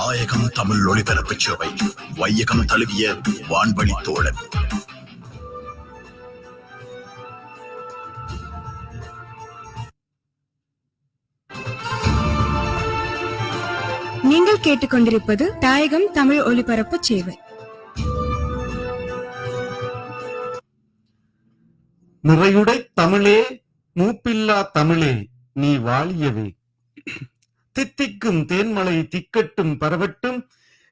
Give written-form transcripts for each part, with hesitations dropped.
தாயகம் தமிழ் ஒளிபரப்பு சேவை வையகம் தழுவிய வான்வழி தோழன். நீங்கள் கேட்டுக்கொண்டிருப்பது தாயகம் தமிழ் ஒலிபரப்பு சேவை. நிறையுடை தமிழே, மூப்பில்லா தமிழே, நீ வாழியவே. தித்திக்கும் தேன்மலை திக்கட்டும் பரவட்டும்,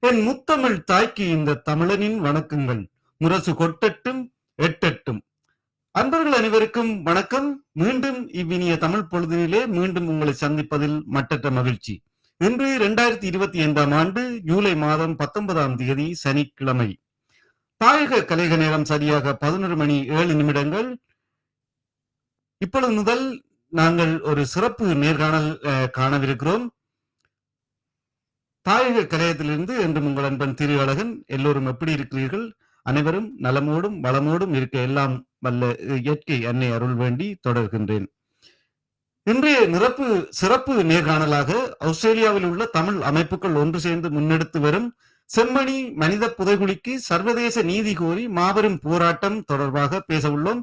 என் முத்தமிழ் தாய்க்கு இந்த தமிழனின் வணக்கங்கள் முரசு கொட்டட்டும் எட்டட்டும். அன்பர்கள் அனைவருக்கும் வணக்கம். மீண்டும் இவ்வினிய தமிழ் பொழுதினிலே மீண்டும் உங்களை சந்திப்பதில் மட்டற்ற மகிழ்ச்சி. இன்று 2025 ஆண்டு ஜூலை மாதம் 19ஆம் தேதி சனிக்கிழமை. தாயக கலைக நேரம் சரியாக 11:07. இப்பொழுது முதல் நாங்கள் ஒரு சிறப்பு நேர்காணல் காணவிருக்கிறோம். தாயக கலையத்திலிருந்து என்றும் உங்கள் அன்பன் திரு அழகன். எல்லோரும் எப்படி இருக்கிறீர்கள்? அனைவரும் நலமோடும் வளமோடும் இருக்க எல்லாம் வல்ல இயற்கை அன்னை அருள் வேண்டி தொடர்கின்றேன். இன்றைய சிறப்பு நேர்காணலாக ஆஸ்திரேலியாவில் உள்ள தமிழ் அமைப்புகள் ஒன்று சேர்ந்து முன்னெடுத்து வரும் செம்மணி மனித புதைகுழிக்கு சர்வதேச நீதி கோரி மாபெரும் போராட்டம் தொடர்பாக பேச உள்ளோம்.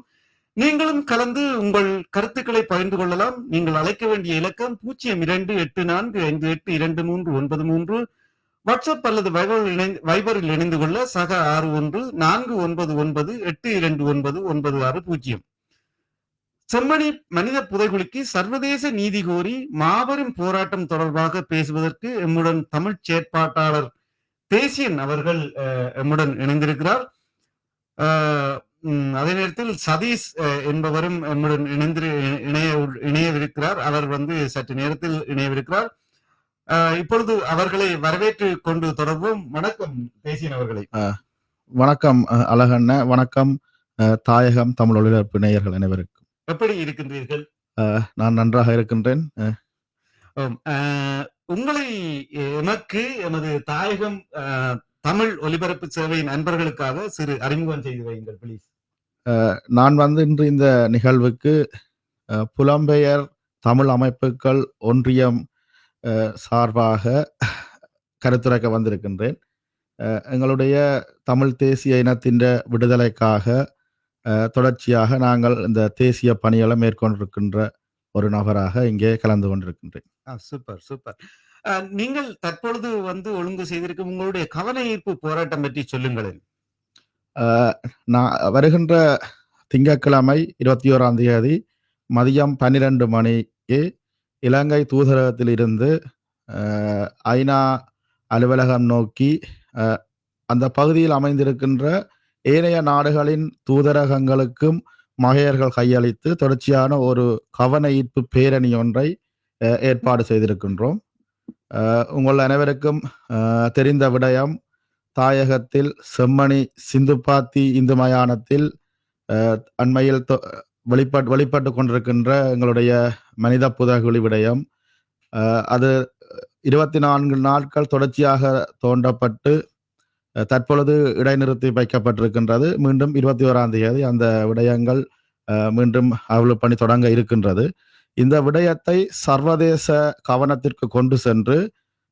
நீங்களும் கலந்து உங்கள் கருத்துக்களை பகிர்ந்து கொள்ளலாம். நீங்கள் அழைக்க வேண்டிய இலக்கம் 0284582393. வாட்ஸ்அப் அல்லது வைபரில் இணைந்து கொள்ள சக 6149982990. செம்மணி மனித புதைகுழிக்கு சர்வதேச நீதி கோரி மாபெரும் போராட்டம் தொடர்பாக பேசுவதற்கு எம்முடன் தமிழ் செயற்பாட்டாளர் தேசியன் அவர்கள் எம்முடன் இணைந்திருக்கிறார். அதே நேரத்தில் சதீஷ் என்பவரும் நம்முடன் இணையவிருக்கிறார். அவர் சற்று நேரத்தில் இணையவிருக்கிறார். இப்பொழுது அவர்களை வரவேற்று கொண்டு தொடர்போம். வணக்கம் தேசியன் அவர்களை. வணக்கம் அழகண்ண. வணக்கம் தாயகம் தமிழ் ஒளிபரப்பு நேயர்கள் அனைவருக்கும். எப்படி இருக்கின்றீர்கள்? நான் நன்றாக இருக்கின்றேன். உங்களை எமது தாயகம் தமிழ் ஒலிபரப்பு சேவையின் அன்பர்களுக்காக சிறு அறிமுகம் செய்து வையுங்கள் ப்ளீஸ். நான் இன்று இந்த நிகழ்வுக்கு புலம்பெயர் தமிழ் அமைப்புகள் ஒன்றியம் சார்பாக கருத்துரைக்க வந்திருக்கின்றேன். எங்களுடைய தமிழ் தேசிய இனத்தின் விடுதலைக்காக தொடர்ச்சியாக நாங்கள் இந்த தேசிய பணிகளை மேற்கொண்டிருக்கின்ற ஒரு நபராக இங்கே கலந்து கொண்டிருக்கின்றேன். Super super. நீங்கள் தற்பொழுது ஒழுங்கு செய்திருக்கும் உங்களுடைய கவன ஈர்ப்பு போராட்டம் பற்றி சொல்லுங்களேன். நான் வருகின்ற திங்கட்கிழமை 21ஆம் தேதி மதியம் 12 மணிக்கு இலங்கை தூதரகத்தில் இருந்து ஐநா அலுவலகம் நோக்கி அந்த பகுதியில் அமைந்திருக்கின்ற ஏனைய நாடுகளின் தூதரகங்களுக்கும் மகையர்கள் கையளித்து தொடர்ச்சியான ஒரு கவன ஈர்ப்பு பேரணி ஒன்றை ஏற்பாடு செய்திருக்கின்றோம். உங்கள் அனைவருக்கும் தெரிந்த விடயம், தாயகத்தில் செம்மணி சிந்துப்பாத்தி இந்து மயானத்தில் அண்மையில் வெளிப்பட்டு கொண்டிருக்கின்ற எங்களுடைய மனித புதைகுழி விடயம், அது 24 நாட்கள் தொடர்ச்சியாக தோண்டப்பட்டு தற்பொழுது இடைநிறுத்தி வைக்கப்பட்டிருக்கின்றது. மீண்டும் 21ஆம் தேதி அந்த விடயங்கள் மீண்டும் அவ்வளவு பணி தொடங்க இருக்கின்றது. இந்த விடயத்தை சர்வதேச கவனத்திற்கு கொண்டு சென்று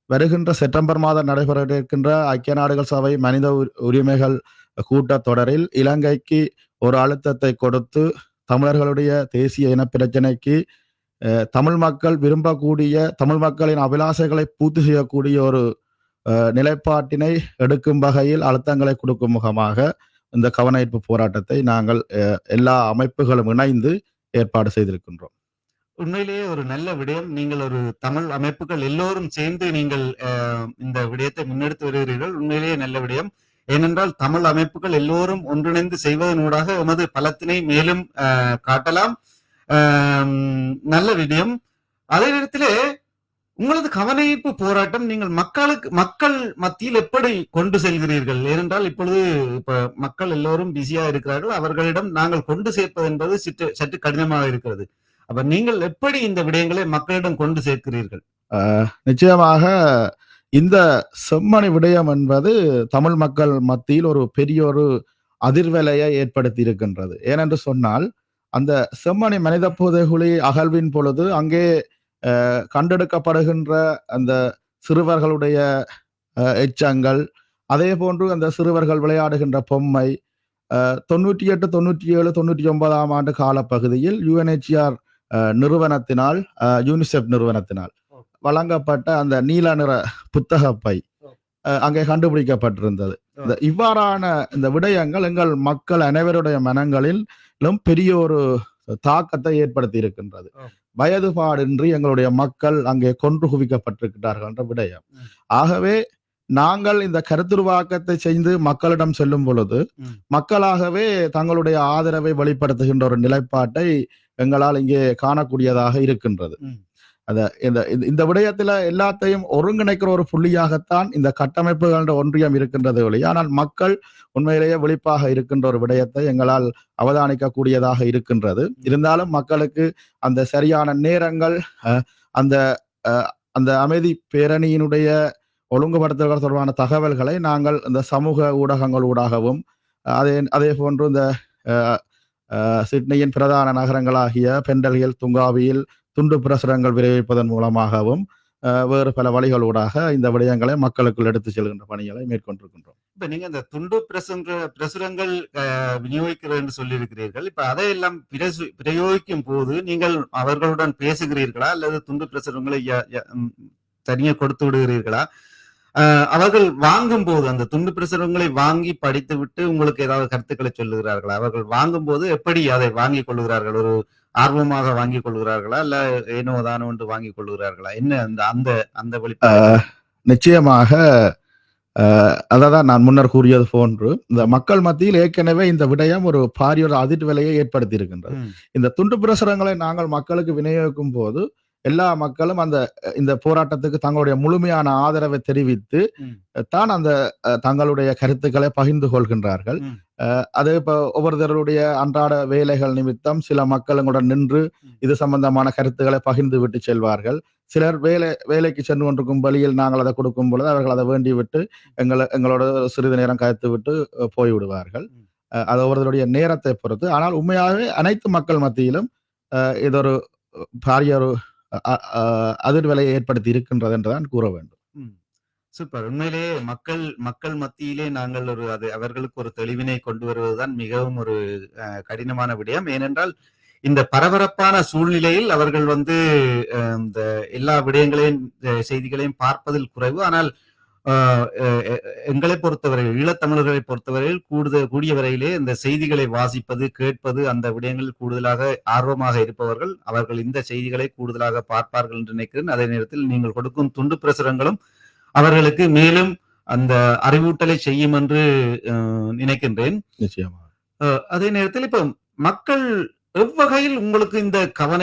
வருகின்ற செப்டம்பர் மாதம் நடைபெற இருக்கின்ற ஐக்கிய நாடுகள் சபை மனித உரிமைகள் கூட்டத்தொடரில் இலங்கைக்கு ஒரு அழுத்தத்தை கொடுத்து தமிழர்களுடைய தேசிய இன பிரச்சனைக்கு தமிழ் மக்கள் விரும்பக்கூடிய, தமிழ் மக்களின் அபிலாசைகளை பூர்த்தி செய்யக்கூடிய ஒரு நிலைப்பாட்டினை எடுக்கும் வகையில் அழுத்தங்களை கொடுக்கும் முகமாக இந்த கவன ஈர்ப்பு போராட்டத்தை நாங்கள் எல்லா அமைப்புகளும் இணைந்து ஏற்பாடு செய்திருக்கின்றோம். உண்மையிலேயே ஒரு நல்ல விடயம். நீங்கள் ஒரு தமிழ் அமைப்புகள் எல்லோரும் சேர்ந்து நீங்கள் இந்த விடயத்தை முன்னெடுத்து வருகிறீர்கள். உண்மையிலேயே நல்ல விடயம். ஏனென்றால் தமிழ் அமைப்புகள் எல்லோரும் ஒன்றிணைந்து செய்வதனூடாக எமது பலத்தினை மேலும் காட்டலாம். நல்ல விடயம். அதே நேரத்திலே உங்களது கவன ஈர்ப்பு போராட்டம் நீங்கள் மக்கள் மத்தியில் எப்படி கொண்டு செல்கிறீர்கள்? ஏனென்றால் இப்பொழுது மக்கள் எல்லோரும் பிஸியா இருக்கிறார்கள். அவர்களிடம் நாங்கள் கொண்டு சேர்ப்பது என்பது சற்று கடினமாக இருக்கிறது. அப்ப நீங்கள் எப்படி இந்த விடயங்களை மக்களிடம் கொண்டு சேர்க்கிறீர்கள்? நிச்சயமாக இந்த செம்மணி விடயம் என்பது தமிழ் மக்கள் மத்தியில் ஒரு பெரிய ஒரு அதிர்வலையை ஏற்படுத்தி இருக்கின்றது. ஏனென்று சொன்னால், அந்த செம்மணி மனித புதைகுழி அகழ்வின் பொழுது அங்கே கண்டெடுக்கப்படுகின்ற அந்த சிறுவர்களுடைய எச்சங்கள், அதே போன்று அந்த சிறுவர்கள் விளையாடுகின்ற பொம்மை 98, 97, 99ஆம் ஆண்டு காலப்பகுதியில் UNHCR நிறுவனத்தினால் யூனிசெப் நிறுவனத்தினால் வழங்கப்பட்ட அந்த நீல நிற புத்தகப்பை அங்கே கண்டுபிடிக்கப்பட்டிருந்தது. இவ்வாறான இந்த விடயங்கள் எங்கள் மக்கள் அனைவருடைய மனங்களிலும் பெரிய ஒரு தாக்கத்தை ஏற்படுத்தி இருக்கின்றது. வயதுபாடின்றி எங்களுடைய மக்கள் அங்கே கொன்று குவிக்கப்பட்டிருக்கிறார்கள் என்ற விடயம். ஆகவே நாங்கள் இந்த கருத்துருவாக்கத்தை செய்து மக்களிடம் செல்லும் பொழுது மக்களாகவே தங்களுடைய ஆதரவை வெளிப்படுத்துகின்ற ஒரு நிலைப்பாட்டை எங்களால் இங்கே காணக்கூடியதாக இருக்கின்றது. இந்த விடயத்துல எல்லாத்தையும் ஒருங்கிணைக்கிற ஒரு புள்ளியாகத்தான் இந்த கட்டமைப்புகள் ஒன்றியம் இருக்கின்றது ஒழிய, ஆனால் மக்கள் உண்மையிலேயே விழிப்பாக இருக்கின்ற ஒரு விடயத்தை எங்களால் அவதானிக்க கூடியதாக இருக்கின்றது. இருந்தாலும் மக்களுக்கு அந்த சரியான நேரங்கள், அந்த அந்த அமைதி பேரணியினுடைய ஒழுங்குபடுத்துவதற்கு தொடர்பான தகவல்களை நாங்கள் இந்த சமூக ஊடகங்களூடாகவும் அதே போன்று இந்த சிட்னியின் பிரதான நகரங்களாகிய பெண்டல்ஹில், துங்காவியில் துண்டு பிரசுரங்கள் விரைவிப்பதன் மூலமாகவும் வேறு பல வழிகளூடாக இந்த விடயங்களை மக்களுக்குள் எடுத்து செல்கின்ற பணிகளை மேற்கொண்டிருக்கின்றோம். இப்ப நீங்க இந்த துண்டு பிரசுரங்கள் விநியோகிக்கிறேன் என்று சொல்லியிருக்கிறீர்கள். இப்ப அதையெல்லாம் பிரயோகிக்கும் போது நீங்கள் அவர்களுடன் பேசுகிறீர்களா அல்லது துண்டு பிரசுரங்களை தனியே கொடுத்து விடுகிறீர்களா? அவர்கள் வாங்கும் போது அந்த துண்டு பிரசுரங்களை வாங்கி படித்து விட்டு உங்களுக்கு ஏதாவது கருத்துக்களை சொல்லுகிறார்களா? அவர்கள் வாங்கும் போது எப்படி அதை வாங்கிக் கொள்கிறார்கள்? ஒரு ஆர்வமாக வாங்கிக் கொள்கிறார்களா இல்ல ஏனோ தானோ என்று வாங்கிக் கொள்கிறார்களா? என்ன அந்த அந்த வெளிப்பாடு? நிச்சயமாக அதான் நான் முன்னர் கூறியது போன்று இந்த மக்கள் மத்தியில் ஏற்கனவே இந்த விடயம் ஒரு பாரிய அதிர்வலையை ஏற்படுத்தி இருக்கின்றது. இந்த துண்டு பிரசுரங்களை நாங்கள் மக்களுக்கு விநியோகிக்கும் போது எல்லா மக்களும் இந்த போராட்டத்துக்கு தங்களுடைய முழுமையான ஆதரவை தெரிவித்து தான் அந்த தங்களுடைய கருத்துக்களை பகிர்ந்து கொள்கின்றார்கள். அது இப்ப ஒவ்வொருத்தருடைய அன்றாட வேலைகள் நிமித்தம் சில மக்கள் எங்களுடன் நின்று இது சம்பந்தமான கருத்துக்களை பகிர்ந்து விட்டு செல்வார்கள். சிலர் வேலைக்கு சென்று கொண்டிருக்கும் வழியில் நாங்கள் அதை கொடுக்கும் பொழுது அவர்கள் அதை வேண்டி விட்டு எங்களோட சிறிது நேரம் கருத்து விட்டு போய்விடுவார்கள். அது ஒவ்வொருத்தருடைய நேரத்தை பொறுத்து. ஆனால் உண்மையாகவே அனைத்து மக்கள் மத்தியிலும் இது ஒரு பாரிய ஒரு அதிர்வலையை ஏற்படுத்தி இருக்கின்றது என்றுதான் கூற வேண்டும். சூப்பர். உண்மையிலேயே மக்கள் மத்தியிலே நாங்கள் அவர்களுக்கு ஒரு தெளிவினை கொண்டு வருவதுதான் மிகவும் ஒரு கடினமான விடயம். ஏனென்றால் இந்த பரபரப்பான சூழ்நிலையில் அவர்கள் இந்த எல்லா விடயங்களையும் செய்திகளையும் பார்ப்பதில் குறைவு. ஆனால் எங்களை பொறுத்தவரையில், ஈழத்தமிழர்களை பொறுத்தவரையில் கூடிய வரையிலே இந்த செய்திகளை வாசிப்பது, கேட்பது, அந்த விடயங்களில் கூடுதலாக ஆர்வமாக இருப்பவர்கள் அவர்கள் இந்த செய்திகளை கூடுதலாக பார்ப்பார்கள் என்று நினைக்கிறேன். அதே நேரத்தில் நீங்கள் கொடுக்கும் துண்டு பிரசுரங்களும் அவர்களுக்கு மேலும் அந்த அறிவூட்டலை செய்யும் என்று நினைக்கின்றேன். நிச்சயமாக. அதே நேரத்தில் இப்ப மக்கள் எவ்வகையில் உங்களுக்கு இந்த கவன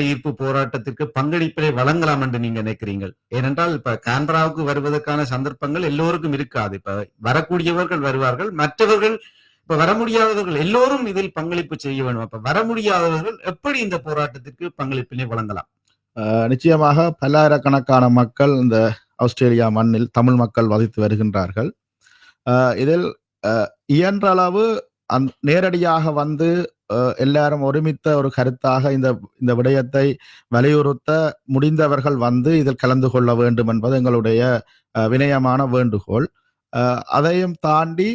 ஈர்ப்பு போராட்டத்திற்கு பங்களிப்பை வழங்கலாம் என்று நீங்க நினைக்கிறீர்கள்? ஏனென்றால் இப்ப கான்பராவுக்கு வருவதற்கான சந்தர்ப்பங்கள் எல்லோருக்கும் இருக்காது. இப்ப வரக்கூடியவர்கள் வருவார்கள், மற்றவர்கள் இப்ப வர முடியாதவர்கள் எல்லோரும் இதில் பங்களிப்பு செய்ய வேண்டும். அப்ப வர முடியாதவர்கள் எப்படி இந்த போராட்டத்திற்கு பங்களிப்பினை வழங்கலாம்? நிச்சயமாக பல்லாயிரக்கணக்கான மக்கள் இந்த ஆஸ்திரேலியா மண்ணில் தமிழ் மக்கள் வசித்து வருகின்றார்கள். இதில் இயன்ற அளவு நேரடியாக எல்லாரும் ஒருமித்த ஒரு கருத்தாக இந்த விடயத்தை வலியுறுத்த முடிந்தவர்கள் இதில் கலந்து கொள்ள வேண்டும் என்பது எங்களுடைய வினயமான வேண்டுகோள். அதையும் தாண்டி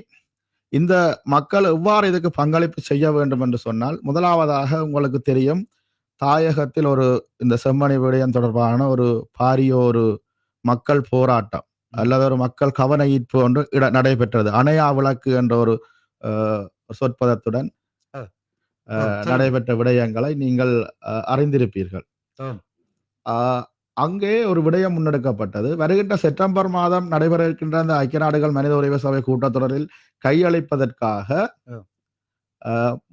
இந்த மக்கள் எவ்வாறு இதுக்கு பங்களிப்பு செய்ய வேண்டும் என்று சொன்னால், முதலாவதாக உங்களுக்கு தெரியும், தாயகத்தில் இந்த செம்மணி விடயம் தொடர்பான ஒரு பாரிய ஒரு மக்கள் போராட்டம் அல்லது ஒரு மக்கள் கவன ஈர்ப்பு ஒன்று நடைபெற்றது. அணையா விளக்கு என்ற ஒரு சொற்பதத்துடன் நடைபெற்ற விடயங்களை நீங்கள் அறிந்திருப்பீர்கள். அங்கே ஒரு விடயம் முன்னெடுக்கப்பட்டது. வருகின்ற செப்டம்பர் மாதம் நடைபெற இருக்கின்ற அந்த ஐக்கிய நாடுகள் மனித உரிமை சபை கூட்டத்தொடரில் கையளிப்பதற்காக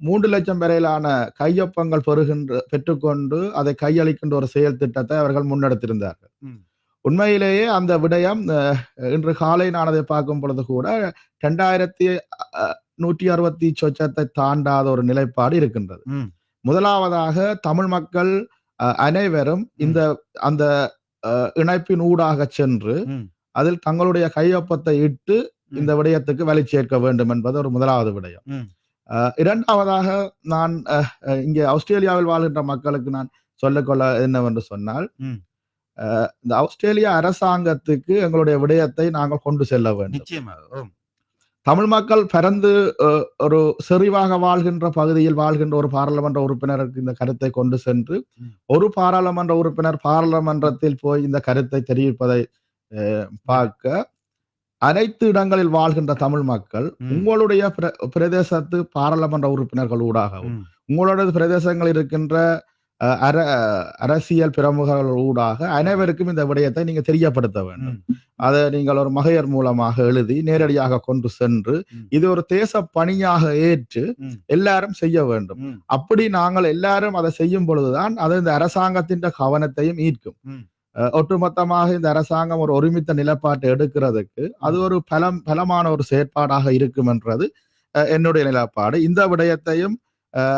3 லட்சம் வரையிலான கையொப்பங்கள் பெற்றுக்கொண்டு அதை கையளிக்கின்ற ஒரு செயல் திட்டத்தை அவர்கள் முன்னெடுத்திருந்தார்கள். உண்மையிலேயே அந்த விடயம் இன்று காலை நான் அதை பார்க்கும் பொழுது கூட 2160 சொச்சத்தை தாண்டாத ஒரு நிலைப்பாடு இருக்கின்றது. முதலாவதாக தமிழ் மக்கள் அனைவரும் அந்த இணைப்பின் ஊடாக சென்று அதில் தங்களுடைய கையொப்பத்தை இட்டு இந்த விடயத்துக்கு வழி சேர்க்க வேண்டும் என்பது ஒரு முதலாவது விடயம். இரண்டாவதாக நான் இங்கே ஆஸ்திரேலியாவில் வாழ்கின்ற மக்களுக்கு நான் சொல்லிக்கொள்ள என்னவென்று சொன்னால், இந்த ஆஸ்திரேலியா அரசாங்கத்துக்கு எங்களுடைய விடயத்தை நாங்கள் கொண்டு செல்ல வேண்டும். நிச்சயமாக. தமிழ் மக்கள் பரந்து ஒரு செறிவாக வாழ்கின்ற பகுதியில் வாழ்கின்ற ஒரு பாராளுமன்ற உறுப்பினருக்கு இந்த கருத்தை கொண்டு சென்று ஒரு பாராளுமன்ற உறுப்பினர் பாராளுமன்றத்தில் போய் இந்த கருத்தை தெரிவிப்பதை பார்க்க அனைத்து இடங்களில் வாழ்கின்ற தமிழ் மக்கள் உங்களுடைய பிரதேசத்து பாராளுமன்ற உறுப்பினர்கள் ஊடாகவும் உங்களுடைய பிரதேசங்களில் இருக்கின்ற அரசியல் பிரமுகர்கள் ஊடாக அனைவருக்கும் இந்த விடயத்தை நீங்க தெரியப்படுத்த வேண்டும். அதை நீங்கள் ஒரு மகையர் மூலமாக எழுதி நேரடியாக கொண்டு சென்று இது ஒரு தேச பணியாக ஏற்று எல்லாரும் செய்ய வேண்டும். அப்படி நாங்கள் எல்லாரும் அதை செய்யும் பொழுதுதான் அது இந்த அரசாங்கத்தின் கவனத்தையும் ஈர்க்கும். ஒட்டுமொத்தமாக இந்த அரசாங்கம் ஒரு ஒருமித்த நிலப்பாட்டை எடுக்கிறதுக்கு அது ஒரு பலமான ஒரு செயற்பாடாக இருக்கும் என்றது என்னுடைய நிலப்பாடு. இந்த விடயத்தையும்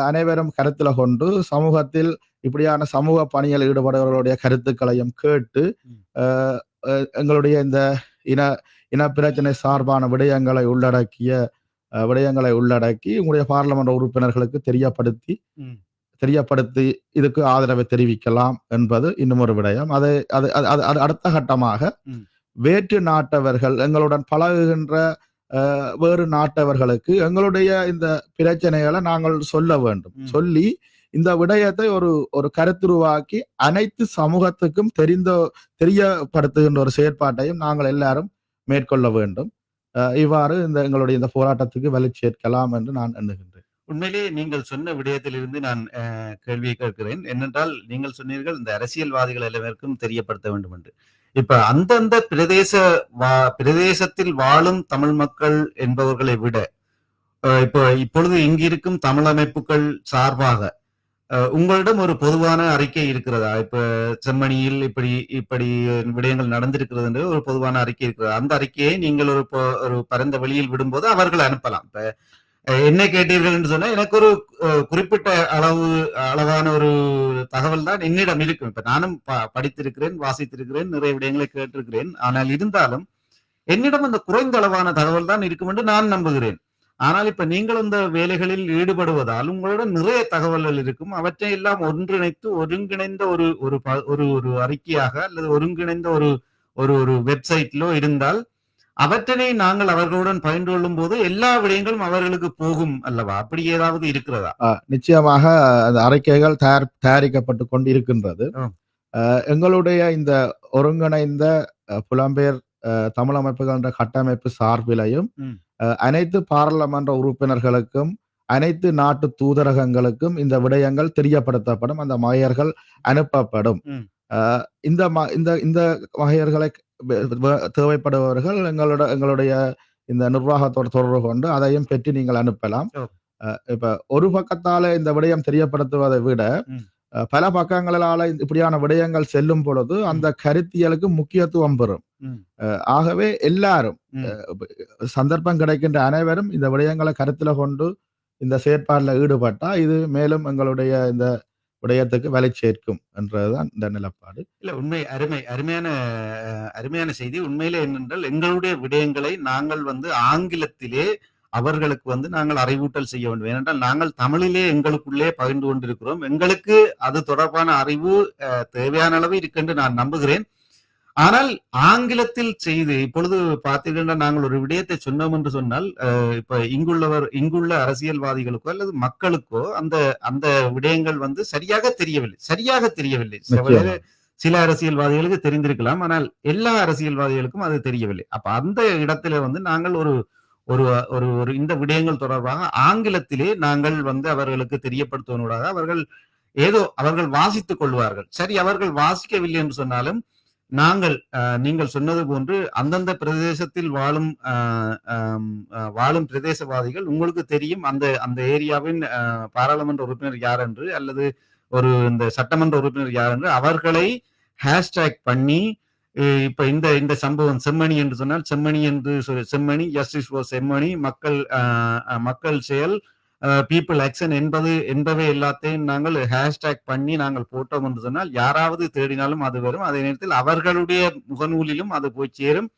அனைவரும் கருத்துல கொண்டு சமூகத்தில் இப்படியான சமூக பணியில் ஈடுபடுபவர்களுடைய கருத்துக்களையும் கேட்டு எங்களுடைய இந்த இன பிரச்சனை சார்பான விடயங்களை உள்ளடக்கி உங்களுடைய பாராளுமன்ற உறுப்பினர்களுக்கு தெரியப்படுத்தி இதுக்கு ஆதரவை தெரிவிக்கலாம் என்பது இன்னும் ஒரு விடயம். அது அடுத்த கட்டமாக வேற்று நாட்டவர்கள் எங்களுடன் பழகுகின்ற வேறு நாட்டவர்களுக்கு எங்களுடைய இந்த பிரச்சனைகளை நாங்கள் சொல்ல வேண்டும். சொல்லி இந்த விடயத்தை ஒரு கருத்துருவாக்கி அனைத்து சமூகத்துக்கும் தெரியப்படுத்துகின்ற ஒரு செயற்பாட்டையும் நாங்கள் எல்லாரும் மேற்கொள்ள வேண்டும். இவ்வாறு எங்களுடைய இந்த போராட்டத்துக்கு வலி சேர்க்கலாம் என்று நான் எண்ணுகின்றேன். உண்மையிலே நீங்கள் சொன்ன விடயத்திலிருந்து நான் கேள்வியை கேட்கிறேன். என்னென்றால் நீங்கள் சொன்னீர்கள் இந்த அரசியல்வாதிகள் எல்லாருக்கும் தெரியப்படுத்த வேண்டும் என்று. இப்ப அந்தந்த பிரதேசத்தில் வாழும் தமிழ் மக்கள் என்பவர்களை விட இப்பொழுது இங்கிருக்கும் தமிழ் அமைப்புகள் சார்பாக உங்களிடம் ஒரு பொதுவான அறிக்கை இருக்கிறதா? இப்ப செம்மணியில் இப்படி விடயங்கள் நடந்திருக்கிறது என்று ஒரு பொதுவான அறிக்கை இருக்கிறதா? அந்த அறிக்கையை நீங்கள் ஒரு பரந்த வெளியில் விடும்போது அவர்கள் அனுப்பலாம். இப்ப என்ன கேட்டீர்கள் என்று சொன்னா எனக்கு ஒரு குறிப்பிட்ட அளவான ஒரு தகவல் தான் என்னிடம் இருக்கும். இப்ப நானும் படித்திருக்கிறேன், வாசித்திருக்கிறேன், நிறைய விடயங்களை கேட்டிருக்கிறேன். ஆனால் இருந்தாலும் என்னிடம் அந்த குறைந்த அளவான தகவல் தான் இருக்கும் என்று நான் நம்புகிறேன். ஆனால் இப்ப நீங்கள் அந்த வேலைகளில் ஈடுபடுவதால் உங்களிடம் நிறைய தகவல்கள் இருக்கும். அவற்றை எல்லாம் ஒன்றிணைத்து ஒருங்கிணைந்த ஒரு அறிக்கையாக அல்லது ஒருங்கிணைந்த ஒரு வெப்சைட்லோ இருந்தால் அவற்றினை நாங்கள் அவர்களுடன் பகிர்ந்து கொள்ளும் போது எல்லா விடயங்களும் அவர்களுக்கு போகும் அல்லவா? அப்படி ஏதாவது இருக்கிறதா? நிச்சயமாக அந்த அறிக்கைகள் தயாரிக்கப்பட்டு கொண்டு இருக்கின்றது. எங்களுடைய இந்த ஒருங்கிணைந்த புலம்பெயர் தமிழ் அமைப்புகள் என்ற கட்டமைப்பு சார்பிலையும் அனைத்து பாராளுமன்ற உறுப்பினர்களுக்கும் அனைத்து நாட்டு தூதரகங்களுக்கும் இந்த விடயங்கள் தெரியப்படுத்தப்படும். அந்த மகையர்கள் அனுப்பப்படும். இந்த மகையர்களை தேவைப்படுபவர்கள் எங்களுடைய இந்த நிர்வாகத்தோடு தொடர்பு கொண்டு அதையும் பெற்று நீங்கள் அனுப்பலாம். இப்ப ஒரு பக்கத்தால இந்த விடயம் தெரியப்படுத்துவதை விட பல பக்கங்களால இப்படியான விடயங்கள் செல்லும் பொழுது அந்த கருத்தியலுக்கு முக்கியத்துவம் பெறும். ஆகவே எல்லாரும் சந்தர்ப்பம் கிடைக்கின்ற அனைவரும் இந்த விடயங்களை கருத்துல கொண்டு இந்த செயற்பாடுல ஈடுபட்டா இது மேலும் எங்களுடைய இந்த விடயத்துக்கு வேலை சேர்க்கும் என்றதுதான் இந்த நிலப்பாடு. இல்ல உண்மை அருமையான செய்தி. உண்மையிலே என்னென்றால் எங்களுடைய விடயங்களை நாங்கள் ஆங்கிலத்திலே அவர்களுக்கு நாங்கள் அறிவூட்டல் செய்ய வேண்டும். ஏனென்றால் நாங்கள் தமிழிலே எங்களுக்குள்ளே பகிர்ந்து கொண்டிருக்கிறோம். எங்களுக்கு அது தொடர்பான அறிவு தேவையான அளவு இருக்கென்று நான் நம்புகிறேன். ஆனால் ஆங்கிலத்தில் செய்து இப்பொழுது பார்த்தீங்கன்னா நாங்கள் ஒரு விடயத்தை சொன்னோம் என்று சொன்னால் இப்ப இங்குள்ள அரசியல்வாதிகளுக்கோ அல்லது மக்களுக்கோ அந்த விடயங்கள் சரியாக தெரியவில்லை. சில அரசியல்வாதிகளுக்கு தெரிந்திருக்கலாம், ஆனால் எல்லா அரசியல்வாதிகளுக்கும் அது தெரியவில்லை. அப்ப அந்த இடத்துல நாங்கள் ஒரு இந்த விடயங்கள் தொடர்பாக ஆங்கிலத்திலே நாங்கள் அவர்களுக்கு தெரியப்படுத்துவதோடாக அவர்கள் வாசித்துக் கொள்வார்கள். சரி, அவர்கள் வாசிக்கவில்லை என்று சொன்னாலும் நீங்கள் சொன்னது போன்று அந்தந்த பிரதேசத்தில் வாழும் பிரதேசவாதிகள் உங்களுக்கு தெரியும் அந்த ஏரியாவின் பாராளுமன்ற உறுப்பினர் யார் என்று அல்லது இந்த சட்டமன்ற உறுப்பினர் யார் என்று அவர்களை ஹேஷ்டேக் பண்ணி இப்ப இந்த சம்பவம் செம்மணி என்று சொன்னால் செம்மணி என்று செம்மணி ஜஸ்டிஸ் ஃபார் செம்மணி மக்கள் செயல் பீப்புள் ஆக்ஷன் என்பவை எல்லாத்தையும் நாங்கள் ஹேஷ்டேக் பண்ணி நாங்கள் போட்டோம் என்று சொன்னால் யாராவது தேடினாலும் அது வரும். அதே நேரத்தில் அவர்களுடைய முகநூலிலும் அது போய் சேரும்.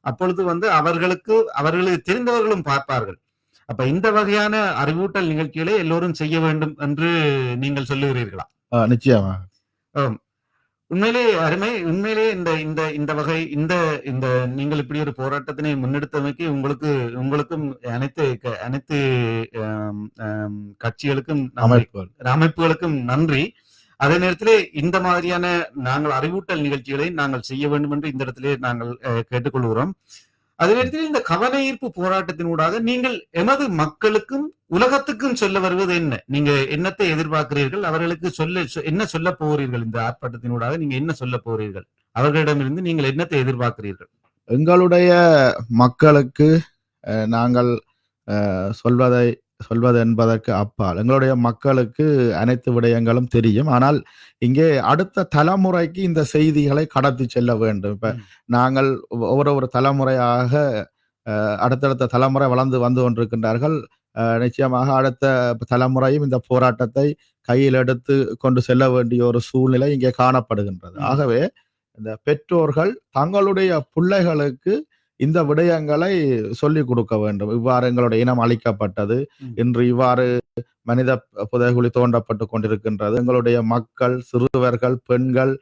அப்பொழுது அவர்களுக்கு தெரிந்தவர்களும் பார்ப்பார்கள். அப்ப இந்த வகையான அறிவூட்டல் நிகழ்ச்சிகளை எல்லோரும் செய்ய வேண்டும் என்று நீங்கள் சொல்லுகிறீர்களா? நிச்சயமாக. உண்மையிலே அருமை. உண்மையிலே இந்த இந்த இந்த வகை இந்த இந்த நீங்கள் இப்படி ஒரு போராட்டத்தினை முன்னெடுத்தமைக்கு உங்களுக்கும் அனைத்து கட்சிகளுக்கும் அமைப்புகளுக்கும் நன்றி. அதே நேரத்திலே இந்த மாதிரியான நாங்கள் அறிவூட்டல் நிகழ்ச்சிகளை நாங்கள் செய்ய வேண்டும் என்று இந்த இடத்திலே நாங்கள் கேட்டுக்கொள்கிறோம். அதே நேரத்தில் இந்த கவன ஈர்ப்பு போராட்டத்தினூடாக நீங்கள் எமது மக்களுக்கும் உலகத்துக்கும் சொல்ல வருவது என்ன? நீங்க என்னத்தை எதிர்பார்க்கிறீர்கள்? அவர்களுக்கு என்ன சொல்ல போகிறீர்கள்? இந்த ஆர்ப்பாட்டத்தினூடாக நீங்க என்ன சொல்ல போகிறீர்கள்? அவர்களிடமிருந்து நீங்கள் என்னத்தை எதிர்பார்க்கிறீர்கள்? எங்களுடைய மக்களுக்கு நாங்கள் சொல்வது என்பதற்கு அப்பால் எங்களுடைய மக்களுக்கு அனைத்து விடயங்களும் தெரியும். ஆனால் இங்கே அடுத்த தலைமுறைக்கு இந்த செய்திகளை கடத்தி செல்ல வேண்டும். இப்ப நாங்கள் ஒவ்வொரு தலைமுறையாக அடுத்தடுத்த தலைமுறை வளர்ந்து வந்து கொண்டிருக்கின்றார்கள். நிச்சயமாக அடுத்த தலைமுறையும் இந்த போராட்டத்தை கையில் எடுத்து கொண்டு செல்ல வேண்டிய ஒரு சூழ்நிலை இங்கே காணப்படுகின்றது. ஆகவே இந்த பெற்றோர்கள் தங்களுடைய பிள்ளைகளுக்கு இந்த விடயங்களை சொல்லிக் கொடுக்க வேண்டும். இவ்வாறு எங்களுடைய இனம் அழிக்கப்பட்டது, இன்று இவ்வாறு மனித புதைகுழி தோண்டப்பட்டு கொண்டிருக்கின்றது, எங்களுடைய மக்கள், சிறுவர்கள், பெண்கள்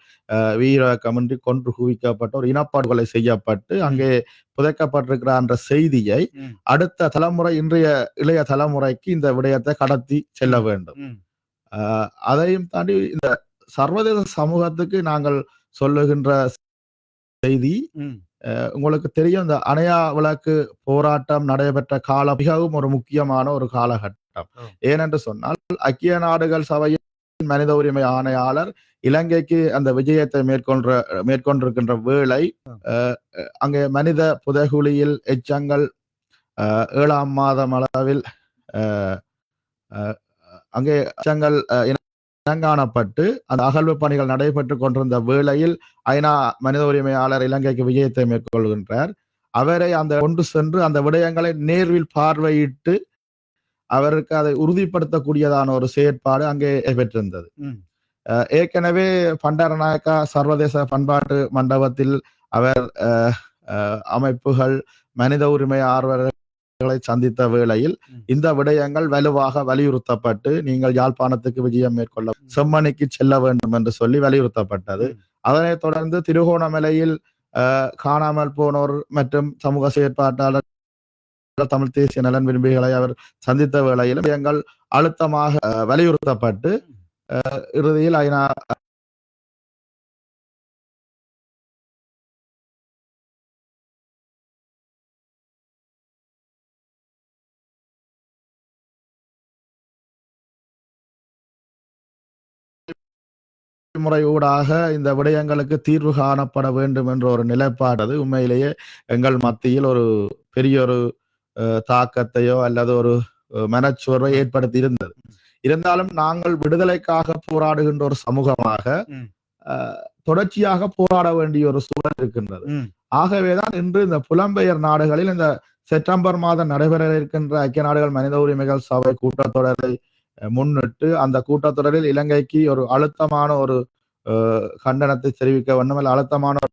வீரக்கமின்றி கொன்று குவிக்கப்பட்ட ஒரு இனப்படுகொலை செய்யப்பட்டு அங்கே புதைக்கப்பட்டிருக்கிற என்ற செய்தியை அடுத்த தலைமுறை, இன்றைய இளைய தலைமுறைக்கு இந்த விடயத்தை கடத்தி செல்ல வேண்டும். அதையும் தாண்டி இந்த சர்வதேச சமூகத்துக்கு நாங்கள் சொல்லுகின்ற செய்தி, உங்களுக்கு தெரியும், இந்த அணையா விளக்கு போராட்டம் நடைபெற்ற காலம் மிகவும் ஒரு முக்கியமான ஒரு காலகட்டம். ஏனென்று சொன்னால் ஐக்கிய நாடுகள் சபையின் மனித உரிமை ஆணையாளர் இலங்கைக்கு அந்த விஜயத்தை மேற்கொண்டிருக்கின்ற வேளை அங்கே மனித புதைகுழியில் எச்சங்கள் 7ஆம் மாதம் அளவில் அங்கே எச்சங்கள் இனங்காணப்பட்டு அந்த அகழ்வு பணிகள் நடைபெற்று கொண்டிருந்த வேளையில் ஐநா மனித உரிமையாளர் இலங்கைக்கு விஜயத்தை மேற்கொள்கின்றார். அவரை அந்த கொண்டு சென்று அந்த விடயங்களை நேர்வில் பார்வையிட்டு அவருக்கு அதை உறுதிப்படுத்தக்கூடியதான ஒரு செயற்பாடு அங்கே பெற்றிருந்தது. ஏற்கனவே பண்டாரநாயக்கா சர்வதேச பண்பாட்டு மண்டபத்தில் அவர் அமைப்புகள், மனித உரிமை ஆர்வலர்களை சந்தித்த வேளையில் இந்த விடயங்கள் வலுவாக வலியுறுத்தப்பட்டு, நீங்கள் யாழ்ப்பாணத்துக்கு விஜயம் மேற்கொள்ள, செம்மணிக்கு செல்ல வேண்டும் என்று சொல்லி வலியுறுத்தப்பட்டது. அதனைத் தொடர்ந்து திருகோணமலையில் காணாமல் போனோர் மற்றும் சமூக செயற்பாட்டாளர், தமிழ் தேசிய நலன் விரும்பிகளை அவர் சந்தித்த வேளையில் விடயங்கள் அழுத்தமாக வலியுறுத்தப்பட்டு இறுதியில் ஐநா முறை ஊடாக இந்த விடயங்களுக்கு தீர்வு காணப்பட வேண்டும் என்ற ஒரு நிலைப்பாடு உண்மையிலேயே எங்கள் மத்தியில் ஒரு பெரிய ஒரு தாக்கத்தையோ அல்லது ஒரு மனச்சோர்வை ஏற்படுத்தி இருந்தது. இருந்தாலும் நாங்கள் விடுதலைக்காக போராடுகின்ற ஒரு சமூகமாக தொடர்ச்சியாக போராட வேண்டிய ஒரு சூழல் இருக்கின்றது. ஆகவேதான் இன்று இந்த புலம்பெயர் நாடுகளில் இந்த செப்டம்பர் மாதம் நடைபெற இருக்கின்ற ஐக்கிய நாடுகள் மனித உரிமைகள் சபை கூட்டத்தொடரை முன்னிட்டு அந்த கூட்டத்தொடரில் இலங்கைக்கு ஒரு அழுத்தமான ஒரு கண்டனத்தை தெரிவிக்க வேண்டும், அல்ல அழுத்தமான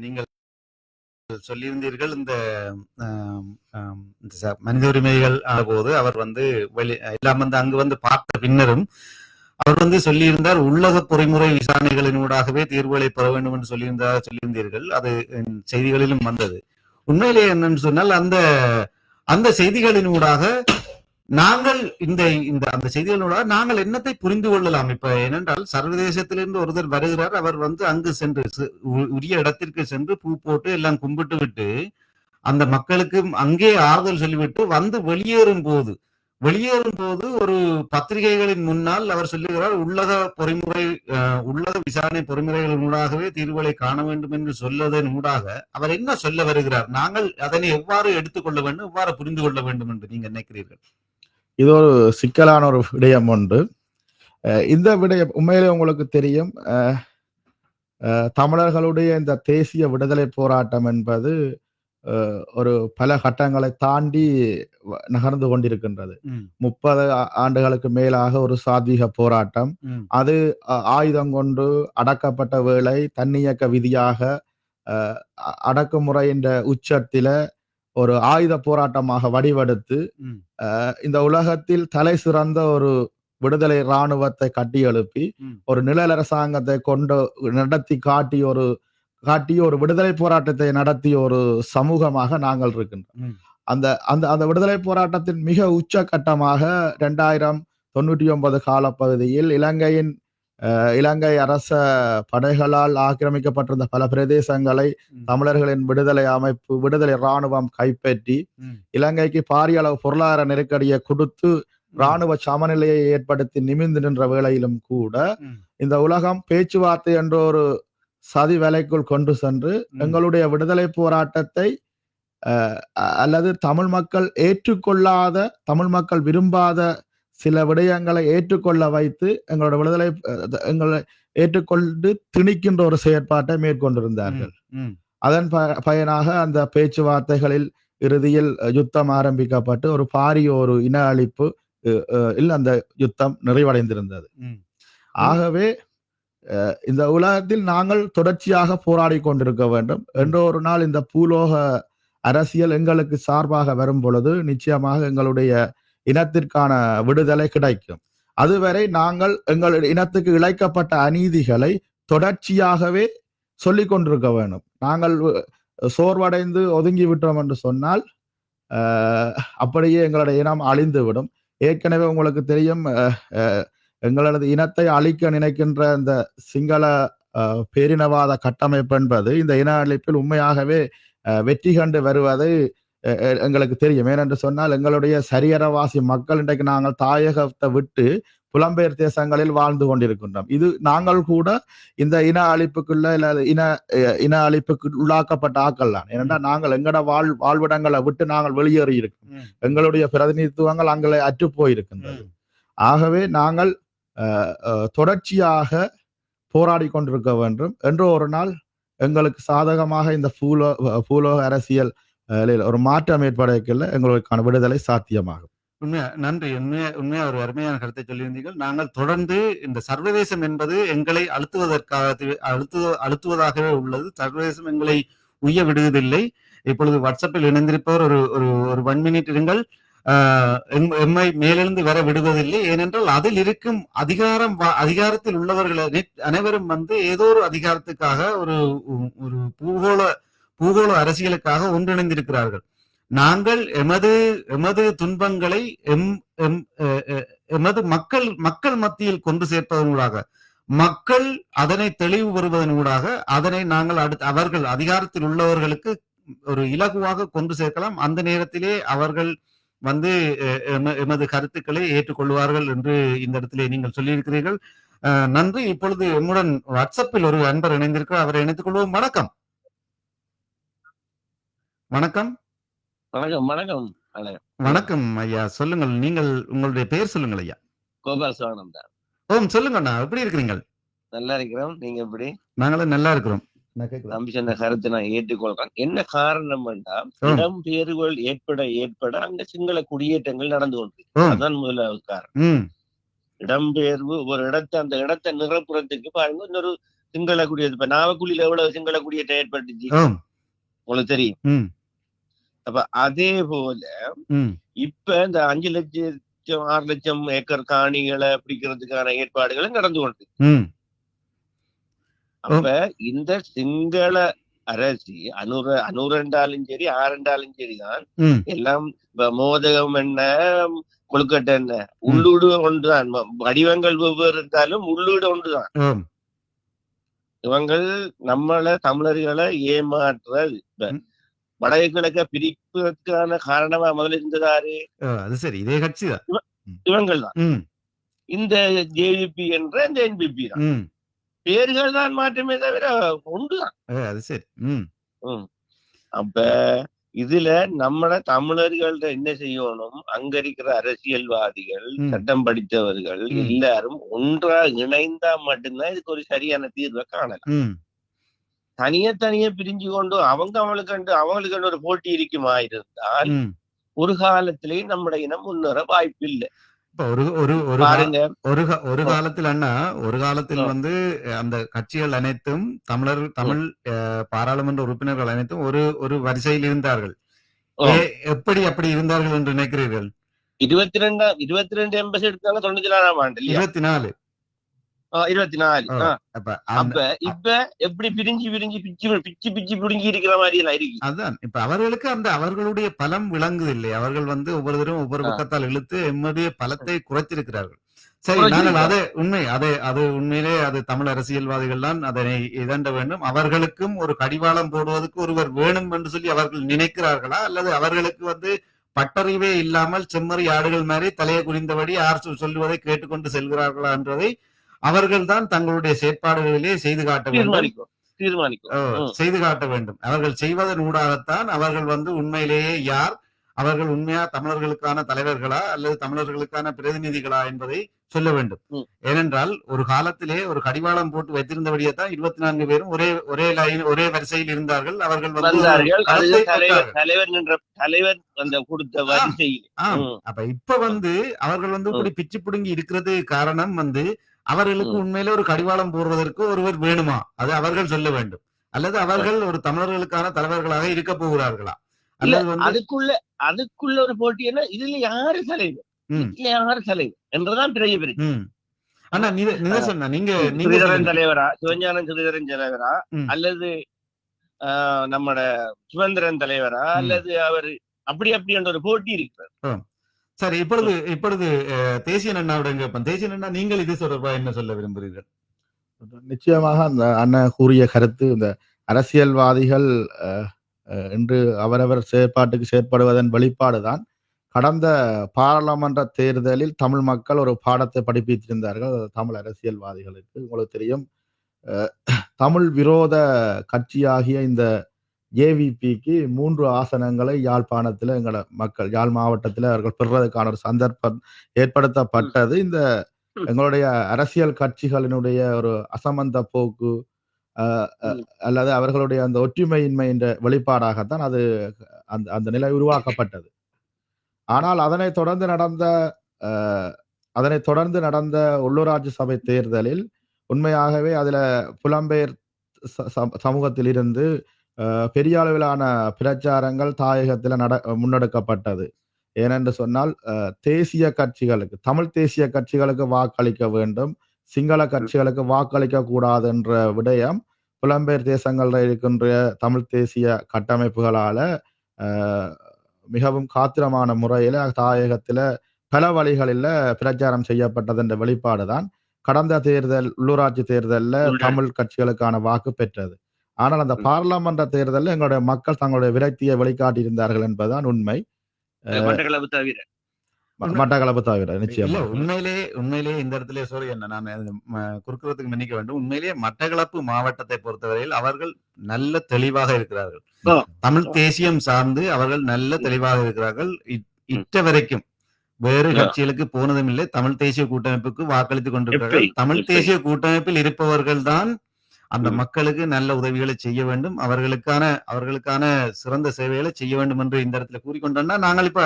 நீங்கள் சொல்லியிருந்தீர்கள் இந்த மனித உரிமைகள் போது அவர் எல்லாம் அங்கு பார்த்த பின்னரும் அவர் சொல்லியிருந்தார், உள்ளக பொறிமுறை விசாரணைகளினூடாகவே தீர்வுகளை பெற வேண்டும் என்று சொல்லியிருந்தீர்கள். அது செய்திகளிலும் வந்தது. உண்மையிலே என்னன்னு சொன்னால் அந்த செய்திகளினூடாக நாங்கள் அந்த செய்திகளோட நாங்கள் என்னத்தை புரிந்து கொள்ளலாம்? இப்ப ஏனென்றால் சர்வதேசத்திலிருந்து ஒருத்தர் வருகிறார், அவர் அங்கு சென்று உரிய இடத்திற்கு சென்று பூ போட்டு எல்லாம் கும்பிட்டு விட்டு அந்த மக்களுக்கு அங்கே ஆறுதல் சொல்லிவிட்டு வெளியேறும் போது ஒரு பத்திரிகைகளின் முன்னால் அவர் சொல்லுகிறார், உள்ளக விசாரணை பொறிமுறைகளினூடாகவே தீர்வுகளை காண வேண்டும் என்று சொல்வதன் ஊடாக அவர் என்ன சொல்ல வருகிறார்? நாங்கள் அதனை எவ்வாறு எடுத்துக்கொள்ள வேண்டும், எவ்வாறு புரிந்து கொள்ள வேண்டும் என்று நீங்க நினைக்கிறீர்கள்? இது ஒரு சிக்கலான ஒரு விடயம் ஒன்று. இந்த விடயம் உண்மையிலே உங்களுக்கு தெரியும். தமிழர்களுடைய இந்த தேசிய விடுதலை போராட்டம் என்பது ஒரு பல கட்டங்களை தாண்டி நகர்ந்து கொண்டிருக்கின்றது. 30 ஆண்டுகளுக்கு மேலாக ஒரு சாத்வீக போராட்டம். அது ஆயுதம் கொண்டு அடக்கப்பட்ட வேளை தன்னியக்க விதியாக அடக்குமுறையின் உச்சத்தில ஒரு ஆயுத போராட்டமாக வடிவெடுத்து இந்த உலகத்தில் தலை சிறந்த ஒரு விடுதலை இராணுவத்தை கட்டி எழுப்பி ஒரு நிழல் அரசாங்கத்தை கொண்டு நடத்தி காட்டிய ஒரு விடுதலை போராட்டத்தை நடத்திய ஒரு சமூகமாக நாங்கள் இருக்கின்றோம். அந்த அந்த அந்த விடுதலை போராட்டத்தின் மிக உச்சகட்டமாக 2099 காலப்பகுதியில் இலங்கை அரச படைகளால் ஆக்கிரமிக்கப்பட்டிருந்த பல பிரதேசங்களை தமிழர்களின் விடுதலை இராணுவம் கைப்பற்றி இலங்கைக்கு பாரிய அளவு பொருளாதார நெருக்கடியை கொடுத்து இராணுவ சமநிலையை ஏற்படுத்தி நிமிர்ந்து நின்ற வேளையிலும் கூட இந்த உலகம் பேச்சுவார்த்தை என்ற ஒரு சதி வேலைக்குள் கொண்டு சென்று எங்களுடைய விடுதலை போராட்டத்தை அல்லது தமிழ் மக்கள் விரும்பாத சில விடயங்களை ஏற்றுக்கொள்ள வைத்து எங்களை ஏற்றுக்கொண்டு திணிக்கின்ற ஒரு செயற்பாட்டை மேற்கொண்டிருந்தார்கள். அதன் பயனாக அந்த பேச்சுவார்த்தைகளில் இறுதியில் யுத்தம் ஆரம்பிக்கப்பட்டு ஒரு பாரிய ஒரு இன அழிப்பு அந்த யுத்தம் நிறைவடைந்திருந்தது. ஆகவே இந்த உலகத்தில் நாங்கள் தொடர்ச்சியாக போராடி கொண்டிருக்க வேண்டும் என்ற ஒரு நாள் இந்த பூலோக அரசியல் எங்களுக்கு சார்பாக வரும் பொழுது நிச்சயமாக எங்களுடைய இனத்திற்கான விடுதலை கிடைக்கும். அதுவரை நாங்கள் எங்களுடைய இனத்துக்கு இழைக்கப்பட்ட அநீதிகளை தொடர்ச்சியாகவே சொல்லிக் கொண்டிருக்க வேண்டும். நாங்கள் சோர்வடைந்து ஒதுங்கி விட்டோம் என்று சொன்னால் அப்படியே எங்களுடைய இனம் அழிந்துவிடும். ஏற்கனவே உங்களுக்கு தெரியும், எங்களது இனத்தை அழிக்க நினைக்கின்ற இந்த சிங்கள பேரினவாத கட்டமைப்பு என்பது இந்த இன அழிப்பில் உண்மையாகவே வெற்றி கண்டு வருவது எங்களுக்கு தெரியும். ஏனென்று சொன்னால் எங்களுடைய சரியரவாசி மக்கள் இன்றைக்கு நாங்கள் தாயகத்தை விட்டு புலம்பெயர் தேசங்களில் வாழ்ந்து கொண்டிருக்கின்றோம். இது நாங்கள் கூட இந்த இன அழிப்புக்குள்ள இன அழிப்புக்கு உள்ளாக்கப்பட்ட ஆக்கள் தான். ஏனென்றால் நாங்கள் எங்கட வாழ்விடங்களை விட்டு நாங்கள் வெளியேறி இருக்கோம். எங்களுடைய பிரதிநிதித்துவங்கள் அங்கே அற்று போயிருக்கின்றது. ஆகவே நாங்கள் தொடர்ச்சியாக போராடி கொண்டிருக்க வேண்டும் என்ற ஒரு நாள் எங்களுக்கு சாதகமாக இந்த பூலோக அரசியல் ஒரு மாற்றம் ஏற்படவில்லை, எங்களுக்கான விடுதலை சாத்தியமாகும். உண்மையா நன்றி. உண்மையா ஒரு அருமையான கருத்தை சொல்லியிருந்தீர்கள். நாங்கள் தொடர்ந்து இந்த சர்வதேசம் என்பது எங்களை அழுத்துவதாகவே உள்ளது. சர்வதேசம் எங்களை உய்ய விடுவதில்லை. இப்பொழுது வாட்ஸ்அப்பில் இணைந்திருப்பவர் ஒரு 1 மினிட் இருங்கள். எம்மை மேலிருந்து வர விடுவதில்லை. ஏனென்றால் அதில் இருக்கும் அதிகாரத்தில் உள்ளவர்கள் அனைவரும் ஏதோ ஒரு அதிகாரத்துக்காக ஒரு பூகோள அரசியலுக்காக ஒன்றிணைந்திருக்கிறார்கள். நாங்கள் எமது துன்பங்களை எமது மக்கள் மத்தியில் கொண்டு சேர்ப்பதனூடாக, மக்கள் அதனை தெளிவு பெறுவதனூடாக அதனை நாங்கள் அவர்கள் அதிகாரத்தில் உள்ளவர்களுக்கு ஒரு இலகுவாக கொண்டு சேர்க்கலாம். அந்த நேரத்திலே அவர்கள் எமது கருத்துக்களை ஏற்றுக்கொள்வார்கள் என்று இந்த இடத்திலே நீங்கள் சொல்லியிருக்கிறீர்கள். நன்றி. இப்பொழுது எம்முடன் வாட்ஸ்அப்பில் ஒரு அன்பர் இணைந்திருக்கிறார். அவரை இணைத்துக் கொள்வோம். வணக்கம். வணக்கம். வணக்கம் ஐயா, சொல்லுங்கள். நீங்கள் உங்களுடைய பெயர் சொல்லுங்கள் ஐயா. கோபால் சிவானந்தா. ஓம், சொல்லுங்க அண்ணா, எப்படி இருக்கிறீங்க? நல்லா இருக்கிறோம். நீங்க எப்படி? நாங்களும் நல்லா இருக்கிறோம். நம்பி சொன்ன கருத்தை நான் ஏற்றுக்கொள்றேன். என்ன காரணம் என்றால், இடம்பெயர்வுகள் ஏற்பட அங்க சிங்கள குடியேற்றங்கள் நடந்து கொண்டு, அதுதான் முதலாவது காரணம். இடம்பெயர்வு ஒரு அந்த இடத்தை நிரப்புறதுக்கு பாருங்க, இன்னொரு சிங்கள குடியேற்றம். இப்ப நாவக்குழியில எவ்வளவு சிங்கள குடியேற்றம் ஏற்பட்டுச்சு உங்களுக்கு தெரியும். அப்ப அதே போல இப்ப இந்த 5 லட்சம் 6 லட்சம் ஏக்கர் காணிகளை பிடிக்கிறதுக்கான ஏற்பாடுகளும் நடந்து கொண்டு, அப்ப இந்த சிங்கள அரசி அனுரெண்டாலும் சரி 6 சரிதான், எல்லாம் மோதகம் என்ன கொழுக்கட்டை என்ன உள்ளூடு ஒன்றுதான். வடிவங்கள் வெவ்வேறு இருந்தாலும் உள்ளூடு ஒன்றுதான். இவங்கள் தமிழர்களை ஏமாற்றுறது. வடகிழக்க பிரிப்பதற்கான காரணமா முதல்ல இருந்ததாரு? அது சரி, இதே கட்சி தான், இவங்கள் தான். இந்த ஜேவிபி என்ற இந்த என்பிபி தான். பேர்கள் தான் மாற்றமே தவிர ஒன்றுதான். அது சரி. அப்ப இதுல நம்மட தமிழர்கள்ட்ட என்ன செய்யணும், அங்க இருக்கிற அரசியல்வாதிகள், சட்டம் படித்தவர்கள் எல்லாரும் ஒன்றா இணைந்தா மட்டும்தான் இதுக்கு ஒரு சரியான தீர்வை காணலாம். தனியே பிரிஞ்சு கொண்டு அவங்களுக்கு ஒரு போட்டி இருக்குமா இருந்தால் ஒரு காலத்திலேயே நம்முடைய இனம் முன்னேற வாய்ப்பு இல்லை. பாருங்க, ஒரு காலத்தில் அண்ணா, ஒரு காலத்தில் வந்து அந்த கட்சிகள் அனைத்தும் தமிழ் பாராளுமன்ற உறுப்பினர்கள் அனைத்தும் ஒரு வரிசையில் இருந்தார்கள். எப்படி அப்படி இருந்தார்கள் என்று நினைக்கிறீர்கள்? 22 எம்பசி எடுத்தாங்க 94ஆம் ஆண்டு. 24 அப்ப இப்ப எப்படி பிரிஞ்சு பிச்சு பிடுங்கி இருக்கிற மாதிரி எல்லாம் இருக்கு. அதான் இப்ப அவர்களுக்கு அந்த அவர்களுடைய பலம் விளங்குது இல்லை. அவர்கள் வந்து ஒவ்வொருத்தரும் ஒவ்வொரு பக்கத்தால் இழுத்து எம்முடைய பலத்தை குறைத்திருக்கிறார்கள். சரி, நாங்கள் அது உண்மையிலே அது தமிழ் அரசியல்வாதிகள் தான் அதனை இதண்ட வேண்டும். அவர்களுக்கும் ஒரு கடிவாளம் போடுவதற்கு ஒருவர் வேணும் என்று சொல்லி அவர்கள் நினைக்கிறார்களா, அல்லது அவர்களுக்கு வந்து பட்டறிவே இல்லாமல் செம்மறி ஆடுகள் மாதிரி தலையை குறிந்தபடி யார் சொல்லுவதை கேட்டுக்கொண்டு செல்கிறார்களா என்றதை அவர்கள் தான் தங்களுடைய செயற்பாடுகளிலே செய்து காட்ட வேண்டும். அவர்கள் செய்வதன் ஊடாகத்தான் அவர்கள் வந்து உண்மையிலேயே யார், அவர்கள் உண்மையா தமிழர்களுக்கான தலைவர்களா அல்லது தமிழர்களுக்கான பிரதிநிதிகளா என்பதை சொல்ல வேண்டும். ஏனென்றால் ஒரு காலத்திலே ஒரு கடிவாளம் போட்டு வைத்திருந்தபடியே தான் 24 பேரும் ஒரே வரிசையில் இருந்தார்கள். அவர்கள் அப்ப இப்ப வந்து அவர்கள் வந்து இப்படி பிச்சு பிடுங்கி இருக்கிறது காரணம் வந்து அவர்களுக்கு உண்மையில ஒரு கடிவாளம் போடுவதற்கு ஒருவர் வேணுமா, அது அவர்கள் சொல்ல வேண்டும். அல்லது அவர்கள் ஒரு தமிழர்களுக்கான தலைவர்களாக இருக்க போகிறார்களா, அல்லது அதுக்குள்ள ஒரு போட்டி என்ன, இதுல யாரு தலைவர் என்றதான் பெரிய பிரச்சனை. ஆனா நீங்க தலைவரா, சிவஞானம் ஸ்ரீதரன் தலைவரா, அல்லது நம்மட சுதந்திரன் தலைவரா, அல்லது அவர் அப்படி என்ற ஒரு போட்டி இருக்கிறார். சரி, இப்பொழுது தேசிய அண்ணாவிடம் கேட்பேன். தேசிய அண்ணா, நீங்கள் இது தொடர்பா என்ன சொல்ல விரும்புகிறீர்கள்? நிச்சயமாக அந்த அண்ணன் கூறிய கருத்து, இந்த அரசியல்வாதிகள் என்று அவரவர் செயற்பாட்டுக்கு செயற்படுவதன் வெளிப்பாடுதான். கடந்த பாராளுமன்ற தேர்தலில் தமிழ் மக்கள் ஒரு பாடத்தை படிப்பித்திருந்தார்கள் தமிழ் அரசியல்வாதிகளுக்கு. உங்களுக்கு தெரியும், தமிழ் விரோத கட்சியாகிய இந்த ஏவிபிக்கு 3 ஆசனங்களை யாழ்ப்பாணத்துல எங்களோட மக்கள், யாழ் மாவட்டத்துல அவர்கள் பெறுவதற்கான ஒரு சந்தர்ப்பம் ஏற்படுத்தப்பட்டது. இந்த எங்களுடைய அரசியல் கட்சிகளினுடைய ஒரு அசமந்த போக்கு அல்லது அவர்களுடைய அந்த ஒற்றுமையின்மை என்ற வெளிப்பாடாகத்தான் அது அந்த நிலை உருவாக்கப்பட்டது. ஆனால் அதனைத் தொடர்ந்து நடந்த உள்ளூராட்சி சபை தேர்தலில் உண்மையாகவே அதுல புலம்பெயர் சமூகத்தில் இருந்து பெரிய அளவிலான பிரச்சாரங்கள் தாயகத்தில் முன்னெடுக்கப்பட்டது. ஏனென்று சொன்னால், தேசிய கட்சிகளுக்கு, தமிழ் தேசிய கட்சிகளுக்கு வாக்களிக்க வேண்டும், சிங்கள கட்சிகளுக்கு வாக்களிக்க கூடாது என்ற விடயம் புலம்பெயர் தேசங்களில் இருக்கின்ற தமிழ் தேசிய கட்டமைப்புகளால மிகவும் காத்திரமான முறையில தாயகத்துல பல வழிகளில் பிரச்சாரம் செய்யப்பட்டது என்ற வெளிப்பாடுதான் கடந்த தேர்தல், உள்ளூராட்சி தேர்தலில் தமிழ் கட்சிகளுக்கான வாக்கு பெற்றது. ஆனால் அந்த பாராளுமன்ற தேர்தலில் எங்களுடைய மக்கள் தங்களுடைய விரக்தியை வெளிக்காட்டியிருந்தார்கள் என்பதுதான் உண்மை. மட்டக்களப்பு தவிர நிச்சயம் உண்மையிலே இந்த இடத்துல சொல்லி என்ன, நான் குறுக்குறதுக்கு மன்னிக்க வேண்டும். உண்மையிலேயே மட்டக்களப்பு மாவட்டத்தை பொறுத்தவரையில் அவர்கள் நல்ல தெளிவாக இருக்கிறார்கள். தமிழ் தேசியம் சார்ந்து அவர்கள் நல்ல தெளிவாக இருக்கிறார்கள். இட்ட வரைக்கும் வேறு கட்சிகளுக்கு போனதும் இல்லை. தமிழ் தேசிய கூட்டமைப்புக்கு வாக்களித்துக் கொண்டிருக்கிறார்கள். தமிழ் தேசிய கூட்டமைப்பில் இருப்பவர்கள் தான் அந்த மக்களுக்கு நல்ல உதவிகளை செய்ய வேண்டும், அவர்களுக்கான சிறந்த சேவைகளை செய்ய வேண்டும் என்று இந்த இடத்துல கூறிக்கொண்டோம்னா, நாங்கள் இப்ப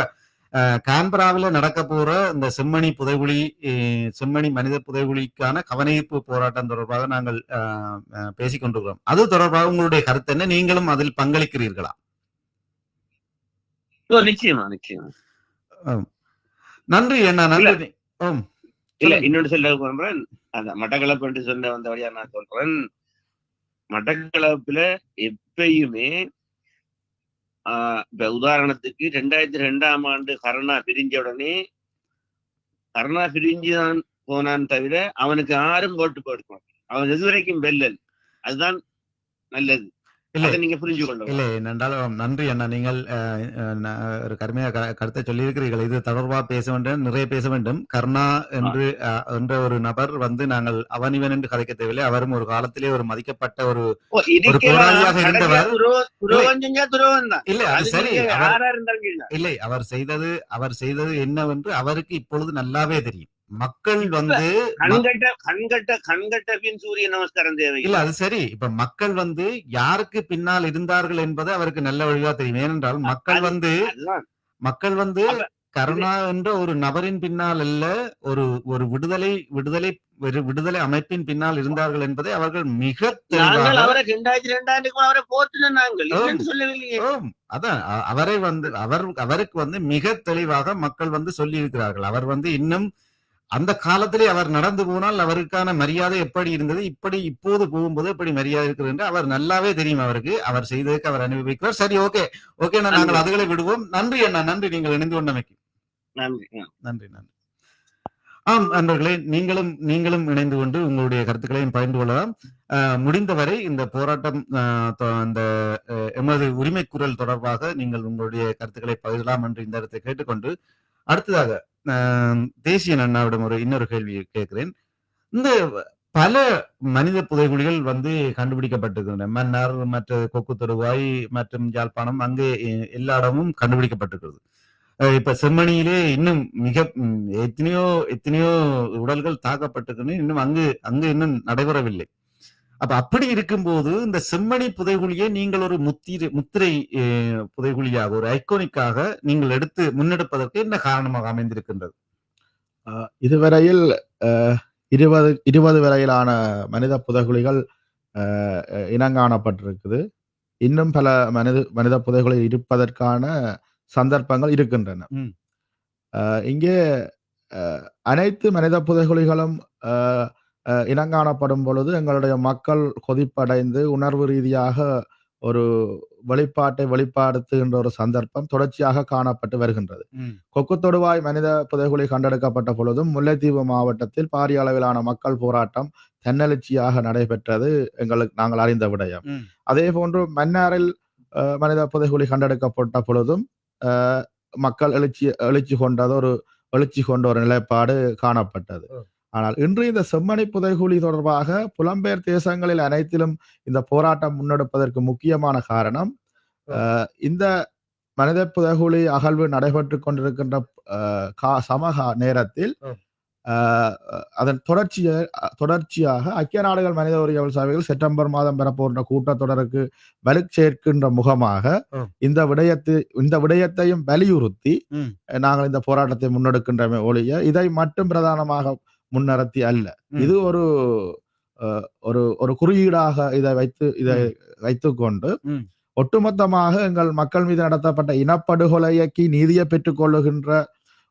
கான்பராவில் நடக்க போற இந்த செம்மணி மனித புதைகுழிக்கான கவனஈர்ப்பு போராட்டம் தொடர்பாக நாங்கள் பேசிக்கொண்டிருக்கிறோம். அது தொடர்பாக உங்களுடைய கருத்து என்ன? நீங்களும் அதில் பங்களிக்கிறீர்களா? நிச்சயமா. நன்றி அண்ணா, நன்றி. இல்ல, இன்னொன்று சொல்ல அந்த மட்டக்களப்பு என்று சொன்ன வந்தபடியா நான் சொல்றேன். மட்டக்களப்புல எப்பயுமே இப்ப உதாரணத்துக்கு 2002ஆம் ஆண்டு கருணா பிரிஞ்ச உடனே கருணா பிரிஞ்சுதான் போனான் தவிர அவனுக்கு யாரும் ஓட்டு போடுவான். அவன் எதுவரைக்கும் வெல்லல். அதுதான் நல்லது. அதை நீங்க புரிஞ்சு கொள்ளுங்க. இல்லை என்னென்றாலும் நன்றி அண்ணா. நீங்கள் ஒரு கருமையாக கருத்தை சொல்லியிருக்கிறீர்கள். இது தொடர்பாக பேச வேண்டும், நிறைய பேச வேண்டும். கர்ணா என்ற ஒரு நபர் வந்து நாங்கள் அவன் இவன் என்று கதைக்க தேவையில்லை. அவரும் ஒரு காலத்திலே ஒரு மதிக்கப்பட்ட ஒரு போராளியாக இருந்தவர். இல்லை அது சரி, இல்லை அவர் செய்தது என்னவென்று அவருக்கு இப்பொழுது நல்லாவே தெரியும். மக்கள் வந்து கண்கட்ட பின் சூரிய நமஸ்காரம் தேவை. இல்ல அது சரி. இப்ப மக்கள் வந்து யாருக்கு பின்னால் இருந்தார்கள் என்பது அவருக்கு நல்ல வழியா தெரியும். ஏனென்றால் மக்கள் வந்து கருணா என்ற ஒரு நபரின் பின்னால் அல்ல, ஒரு ஒரு விடுதலை அமைப்பின் பின்னால் இருந்தார்கள் என்பதை அவர்கள் மிக அதான் அவருக்கு வந்து மிக தெளிவாக மக்கள் வந்து சொல்லி இருக்கிறார்கள். அவர் வந்து இன்னும் அந்த காலத்திலே அவர் நடந்து போனால் அவருக்கான மரியாதை எப்படி இருந்தது, இப்போது போகும்போது எப்படி மரியாதை இருக்கிறது என்று அவர் நல்லாவே தெரியும். அவருக்கு அவர் செய்ததுக்கு அவர் அனுபவிக்கிறார். சரி, ஓகே நாங்கள் அதுகளை விடுவோம். நன்றி அண்ணா, நன்றி. நீங்கள் இணைந்து கொண்டமைக்கு நன்றி. ஆம் நண்பர்களே, நீங்களும் இணைந்து கொண்டு உங்களுடைய கருத்துக்களையும் பகிர்ந்து கொள்ளலாம். முடிந்தவரை இந்த போராட்டம் இந்த எமது உரிமை குரல் தொடர்பாக நீங்கள் உங்களுடைய கருத்துக்களை பகிரலாம் என்று இந்த இடத்தை கேட்டுக்கொண்டு, அடுத்ததாக தேசிய அண்ணாவிடம் இன்னொரு கேள்வி கேட்கிறேன். இந்த பல மனித புதைகுழிகள் வந்து கண்டுபிடிக்கப்பட்டிருக்கின்றன. மன்னார், மற்ற கொக்கு தொடுவாய் மற்றும் யாழ்ப்பாணம், அங்கே எல்லா இடமும் கண்டுபிடிக்கப்பட்டிருக்கிறது. இப்ப செம்மணியிலே இன்னும் எத்தனையோ உடல்கள் தாக்கப்பட்டிருக்கின்றன. இன்னும் அங்கு இன்னும் நடைபெறவில்லை. அப்ப அப்படி இருக்கும்போது இந்த செம்மணி புதைகுழியை நீங்கள் ஒரு முத்திரை புதைகுழியாக, ஒரு ஐகோனிக்காக நீங்கள் முன்னெடுப்பதற்கு என்ன காரணமாக அமைந்திருக்கின்றது? இதுவரையில் 20 வரையிலான மனித புதைகுழிகள் இனங்காணப்பட்டிருக்குது. இன்னும் பல மனித புதைகுழிகள் இருப்பதற்கான சந்தர்ப்பங்கள் இருக்கின்றன. இங்கே அனைத்து மனித புதைகுழிகளும் இனங்காணப்படும் பொழுது எங்களுடைய மக்கள் கொதிப்படைந்து உணர்வு ரீதியாக ஒரு வெளிப்பாடுத்துகின்ற ஒரு சந்தர்ப்பம் தொடர்ச்சியாக காணப்பட்டு வருகின்றது. கொக்கு தொடுவாய் மனித புதைகுழி கண்டெடுக்கப்பட்ட பொழுதும் முல்லைத்தீவு மாவட்டத்தில் பாரிய அளவிலான மக்கள் போராட்டம் தன்னெழுச்சியாக நடைபெற்றது நாங்கள் அறிந்த விடயம். அதே போன்று மன்னாரில் மனித புதைகுழி கண்டெடுக்கப்பட்ட பொழுதும் மக்கள் எழுச்சி கொண்ட ஒரு நிலைப்பாடு காணப்பட்டது. ஆனால் இன்று இந்த செம்மணி புதைகுழி தொடர்பாக புலம்பெயர் தேசங்களில் அனைத்திலும் இந்த போராட்டம் முன்னெடுப்பதற்கு முக்கியமான காரணம், இந்த மனித புதைகுழி அகழ்வு நடைபெற்று கொண்டிருக்கின்ற சமக நேரத்தில் அதன் தொடர்ச்சியாக ஐக்கிய நாடுகள் மனித உரிமைகள் சபைகள் செப்டம்பர் மாதம் பெறப்போன்ற கூட்டத்தொடருக்கு வலு சேர்க்கின்ற முகமாக இந்த விடயத்தையும் வலியுறுத்தி நாங்கள் இந்த போராட்டத்தை முன்னெடுக்கின்றமே ஒழிய இதை மட்டும் பிரதானமாக முன்னிறுத்தி அல்ல. இது ஒரு குறியீடாக இதை வைத்துக்கொண்டு ஒட்டுமொத்தமாக எங்கள் மக்கள் மீது நடத்தப்பட்ட இனப்படுகொலைக்கு நீதியை பெற்றுக் கொள்ளுகின்ற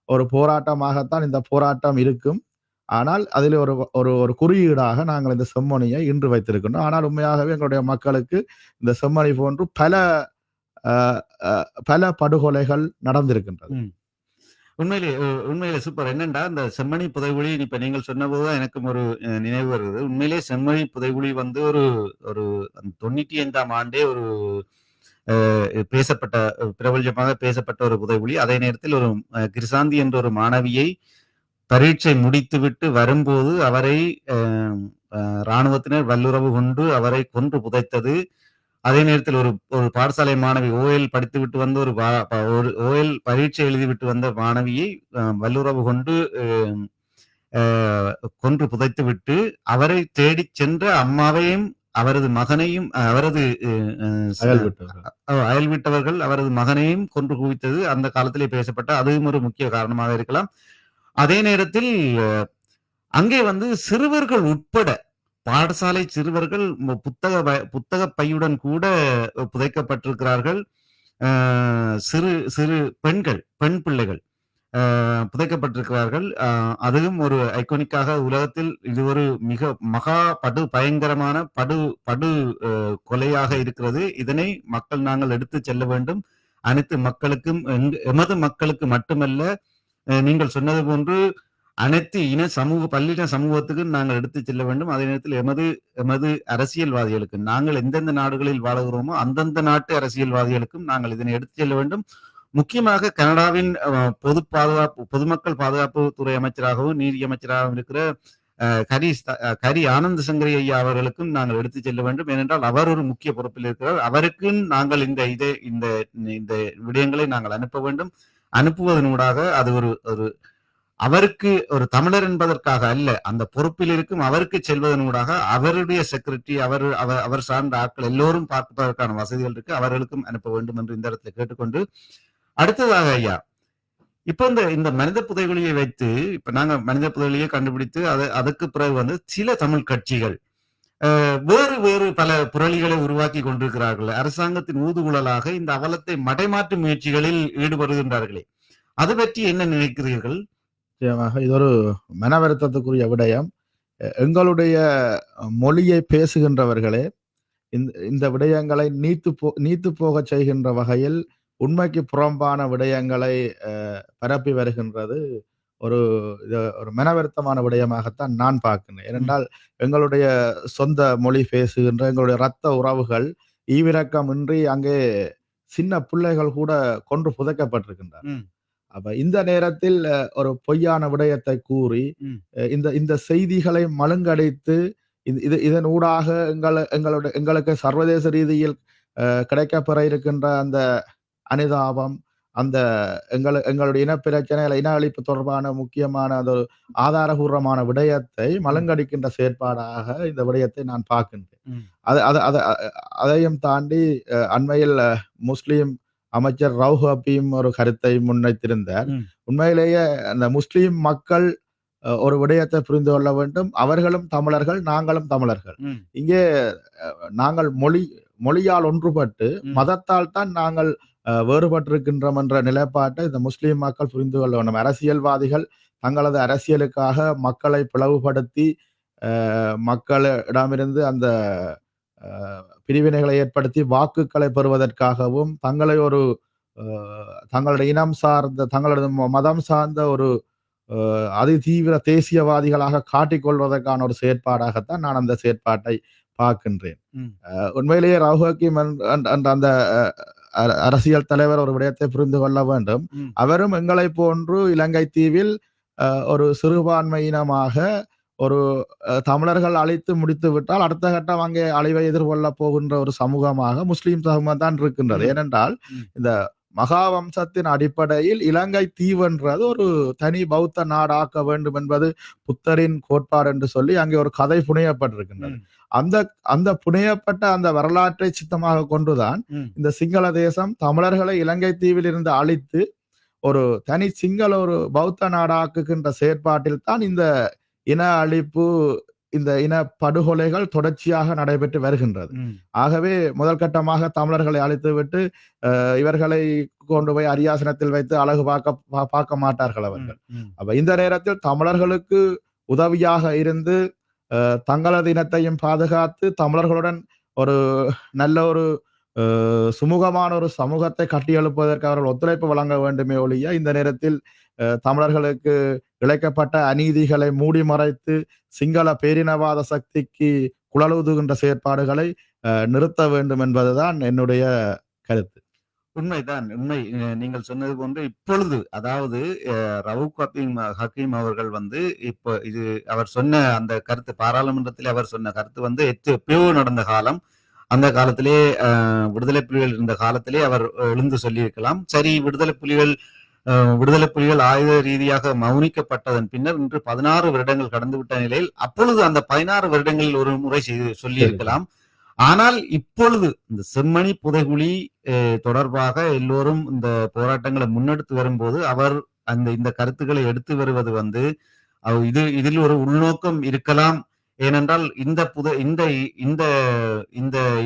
ஒரு போராட்டமாகத்தான் இந்த போராட்டம் இருக்கும். ஆனால் அதில் ஒரு குறியீடாக நாங்கள் இந்த செம்மணியை இன்று வைத்திருக்கின்றோம். ஆனால் உண்மையாகவே எங்களுடைய மக்களுக்கு இந்த செம்மணி போன்று பல படுகொலைகள் நடந்திருக்கின்றது. உண்மையிலே சூப்பர். என்னண்டா இந்த செம்மணி புதைகுழி இப்ப நீங்கள் சொன்னபோதுதான் எனக்கும் ஒரு நினைவு வருகிறது. உண்மையிலே செம்மணி புதைகுழி வந்து ஒரு 95ஆம் ஆண்டே ஒரு பிரபல்யமாக பேசப்பட்ட ஒரு புதைகுழி. அதே நேரத்தில் ஒரு கிருசாந்தி என்ற ஒரு மாணவியை பரீட்சை முடித்துவிட்டு வரும்போது அவரை இராணுவத்தினர் வல்லுறவு கொண்டு அவரை கொன்று புதைத்தது. அதே நேரத்தில் ஒரு பாடசாலை மாணவி OL படித்துவிட்டு வந்த ஒரு OL பரீட்சை எழுதிவிட்டு வந்த மாணவியை வல்லுறவு கொண்டு கொன்று புதைத்து விட்டு அவரை தேடி சென்ற அம்மாவையும் அவரது மகனையும் அவரது அயல் விட்டவர்கள் அவரது மகனையும் கொன்று குவித்தது அந்த காலத்திலே பேசப்பட்ட அதுவும் ஒரு முக்கிய காரணமாக இருக்கலாம். அதே நேரத்தில் அங்கே வந்து சிறுவர்கள் உட்பட பாடசாலை சிறுவர்கள் புத்தக பையுடன் கூட புதைக்கப்பட்டிருக்கிறார்கள். சிறு பெண் பிள்ளைகள் புதைக்கப்பட்டிருக்கிறார்கள். அதுவும் ஒரு ஐகானிக்காக உலகத்தில் இது ஒரு மகா பயங்கரமான படு கொலையாக இருக்கிறது. இதனை நாங்கள் எடுத்து செல்ல வேண்டும். அனைத்து மக்களுக்கும், எமது மக்களுக்கு மட்டுமல்ல, நீங்கள் சொன்னது போன்று அனைத்து இன சமூக பல்லின சமூகத்துக்கு நாங்கள் எடுத்து செல்ல வேண்டும். அதே நேரத்தில் எமது அரசியல்வாதிகளுக்கு நாங்கள் எந்தெந்த நாடுகளில் வாழுகிறோமோ அந்தந்த நாட்டு அரசியல்வாதிகளுக்கும் நாங்கள் இதனை எடுத்து செல்ல வேண்டும். முக்கியமாக கனடாவின் பொதுமக்கள் பாதுகாப்பு துறை அமைச்சராகவும் நீதி அமைச்சராகவும் இருக்கிற கரி ஆனந்த சங்கரி ஐயா அவர்களுக்கும் நாங்கள் எடுத்து செல்ல வேண்டும். ஏனென்றால் அவர் ஒரு முக்கிய பொறுப்பில் இருக்கிறார். அவருக்கும் நாங்கள் இந்த விடயங்களை நாங்கள் அனுப்ப வேண்டும். அனுப்புவதனூடாக அது ஒரு அவருக்கு ஒரு தமிழர் என்பதற்காக அல்ல, அந்த பொறுப்பில் இருக்கும் அவருக்கு செல்வதனூடாக அவருடைய செக்ரட்டரி அவர் சார்ந்த ஆட்கள் எல்லோரும் பார்ப்பதற்கான வசதிகள் இருக்கு, அவர்களுக்கும் அனுப்ப வேண்டும் என்று இந்த இடத்துல கேட்டுக்கொண்டு, அடுத்ததாக ஐயா இப்ப இந்த மனித புதைகுழியை வைத்து இப்ப நாங்க மனித புதைகுழியை கண்டுபிடித்து அதுக்கு பிறகு சில தமிழ் கட்சிகள் வேறு பல புரளிகளை உருவாக்கி கொண்டிருக்கிறார்கள். அரசாங்கத்தின் ஊதுகுழலாக இந்த அவலத்தை மடைமாற்று முயற்சிகளில் ஈடுபடுகின்றார்களே, அது பற்றி என்ன நினைக்கிறீர்கள்? நிச்சயமாக இது ஒரு மன வருத்தத்துக்குரிய விடயம். எங்களுடைய மொழியை பேசுகின்றவர்களே இந்த விடயங்களை நீத்து போக செய்கின்ற வகையில் உண்மைக்கு புறம்பான விடயங்களை பரப்பி வருகின்றது ஒரு மன வருத்தமான விடயமாகத்தான் நான் பார்க்கிறேன். ஏனென்றால் எங்களுடைய சொந்த மொழி பேசுகின்ற எங்களுடைய இரத்த உறவுகள் ஈவிரக்கமின்றி அங்கே சின்ன பிள்ளைகள் கூட கொன்று புதைக்கப்பட்டிருக்கின்றன. அப்ப இந்த நேரத்தில் ஒரு பொய்யான விடயத்தை கூறி இந்த செய்திகளை மழுங்கடித்து இதன் ஊடாக எங்களுக்கு சர்வதேச ரீதியில் கிடைக்கப்பெற இருக்கின்ற அந்த அனுதாபம், அந்த எங்களுடைய இனப்பிரச்சனை இன அழிப்பு தொடர்பான முக்கியமான அது ஆதாரபூர்வமான விடயத்தை மழுங்கடிக்கின்ற செயற்பாடாக இந்த விடயத்தை நான் பார்க்கின்றேன். அதையும் தாண்டி அண்மையில் முஸ்லிம் அமைச்சர் ரவுஹ் ஹபீம் ஒரு கருத்தை முன்வைத்திருந்தார். உண்மையிலேயே அந்த முஸ்லிம் மக்கள் ஒரு விடயத்தை புரிந்து கொள்ள வேண்டும், அவர்களும் தமிழர்கள், நாங்களும் தமிழர்கள். இங்கே நாங்கள் மொழியால் ஒன்றுபட்டு மதத்தால் தான் நாங்கள் வேறுபட்டிருக்கின்றோம் என்ற நிலைப்பாட்டை இந்த முஸ்லிம் மக்கள் புரிந்து கொள்ள வேண்டும். அரசியல்வாதிகள் தங்களது அரசியலுக்காக மக்களை பிளவுபடுத்தி மக்களிடமிருந்து அந்த பிரிவினைகளை ஏற்படுத்தி வாக்குகளை பெறுவதற்காகவும் தங்களுடைய இனம் சார்ந்த தங்களது மதம் சார்ந்த ஒரு அதிதீவிர தேசியவாதிகளாக காட்டிக்கொள்வதற்கான ஒரு செயற்பாடாகத்தான் நான் அந்த செயற்பாட்டை பார்க்கின்றேன். உண்மையிலேயே ரவுஹ் ஹக்கீம் அந்த அரசியல் தலைவர் ஒரு விடயத்தை புரிந்து கொள்ள வேண்டும். அவரும் எங்களை போன்று இலங்கை தீவில் ஒரு சிறுபான்மையினமாக ஒரு தமிழர்கள் அழித்து முடித்து விட்டால் அடுத்த கட்டம் அங்கே அழிவை எதிர்கொள்ள போகின்ற ஒரு சமூகமாக முஸ்லிம் சமூகம் தான் இருக்கின்றது. ஏனென்றால் இந்த மகாவம்சத்தின் அடிப்படையில் இலங்கை தீவென்றது ஒரு தனி பௌத்த நாடாக்க வேண்டும் என்பது புத்தரின் கோட்பாடு என்று சொல்லி அங்கே ஒரு கதை புனையப்பட்டிருக்கின்றது. அந்த புனையப்பட்ட அந்த வரலாற்றை சித்தமாக கொண்டுதான் இந்த சிங்கள தேசம் தமிழர்களை இலங்கை தீவில் இருந்து அழித்து ஒரு தனி சிங்கள ஒரு பௌத்த நாடாக்குகின்ற செயற்பாட்டில் தான் இந்த இன அழிப்பு, இந்த இன படுகொலைகள் தொடர்ச்சியாக நடைபெற்று வருகின்றது. ஆகவே முதல் கட்டமாக தமிழர்களை அழித்துவிட்டு இவர்களை கொண்டு போய் அரியாசனத்தில் வைத்து அழகு பார்க்க மாட்டார்கள் அவர்கள். அப்ப இந்த நேரத்தில் தமிழர்களுக்கு உதவியாக இருந்து தங்களது இனத்தையும் பாதுகாத்து தமிழர்களுடன் ஒரு நல்ல ஒரு சுமூகமான ஒரு சமூகத்தை கட்டியெழுப்பதற்கு அவர்கள் ஒத்துழைப்பு வழங்க வேண்டுமே ஒழிய இந்த நேரத்தில் தமிழர்களுக்கு இழைக்கப்பட்ட அநீதிகளை மூடி மறைத்து சிங்கள பேரினவாத சக்திக்கு குழலுதுகின்ற செயற்பாடுகளை நிறுத்த வேண்டும் என்பதுதான் என்னுடைய கருத்து. உண்மைதான், உண்மை. நீங்கள் சொன்னது போன்று இப்பொழுது அதாவது ரவுஃப் ஹக்கீம் அவர்கள் இப்போ இது அவர் சொன்ன அந்த கருத்து பாராளுமன்றத்தில் அவர் சொன்ன கருத்து எப்பயோ நடந்த காலம். அந்த காலத்திலே விடுதலை புலிகள் இருந்த காலத்திலே அவர் எழுந்து சொல்லியிருக்கலாம். சரி, விடுதலை புலிகள் ஆயுத ரீதியாக மௌனிக்கப்பட்டதன் பின்னர் இன்று 16 வருடங்கள் கடந்துவிட்ட நிலையில் அப்பொழுது அந்த 16 வருடங்களில் ஒரு முறை சொல்லியிருக்கலாம். ஆனால் இப்பொழுது இந்த செம்மணி புதைகுழி தொடர்பாக எல்லோரும் இந்த போராட்டங்களை முன்னெடுத்து வரும்போது அவர் இந்த கருத்துக்களை எடுத்து வருவது இதில் ஒரு உள்நோக்கம் இருக்கலாம். ஏனென்றால் இந்த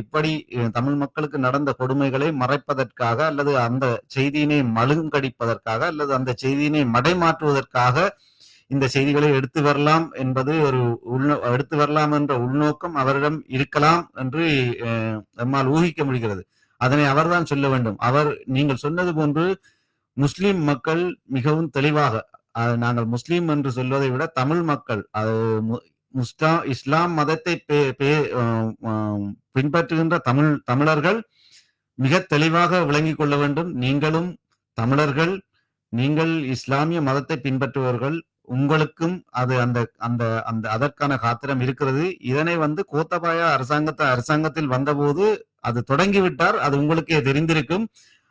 இப்படி தமிழ் மக்களுக்கு நடந்த கொடுமைகளை மறைப்பதற்காக அல்லது அந்த செய்தியினை மழுங்கடிப்பதற்காக அல்லது அந்த செய்தியினை மடைமாற்றுவதற்காக இந்த செய்திகளை எடுத்து வரலாம் என்ற உள்நோக்கம் அவரிடம் இருக்கலாம் என்று நம்மால் ஊகிக்க முடிகிறது. அதனை அவர்தான் சொல்ல வேண்டும். நீங்கள் சொன்னது போன்று முஸ்லிம் மக்கள் மிகவும் தெளிவாக நாங்கள் முஸ்லீம் என்று சொல்வதை விட தமிழ் மக்கள் அது இஸ்லாம் மதத்தை பின்பற்றுகின்ற தமிழர்கள் மிக தெளிவாக விளங்கிக் கொள்ள வேண்டும். நீங்களும் தமிழர்கள், நீங்கள் இஸ்லாமிய மதத்தை பின்பற்றுபவர்கள், உங்களுக்கும் அது அந்த அந்த அந்த அதற்கான காத்திரம் இருக்கிறது. இதனை கோத்தபாய அரசாங்கத்தில் வந்தபோது அது தொடங்கிவிட்டார். அது உங்களுக்கே தெரிந்திருக்கும்.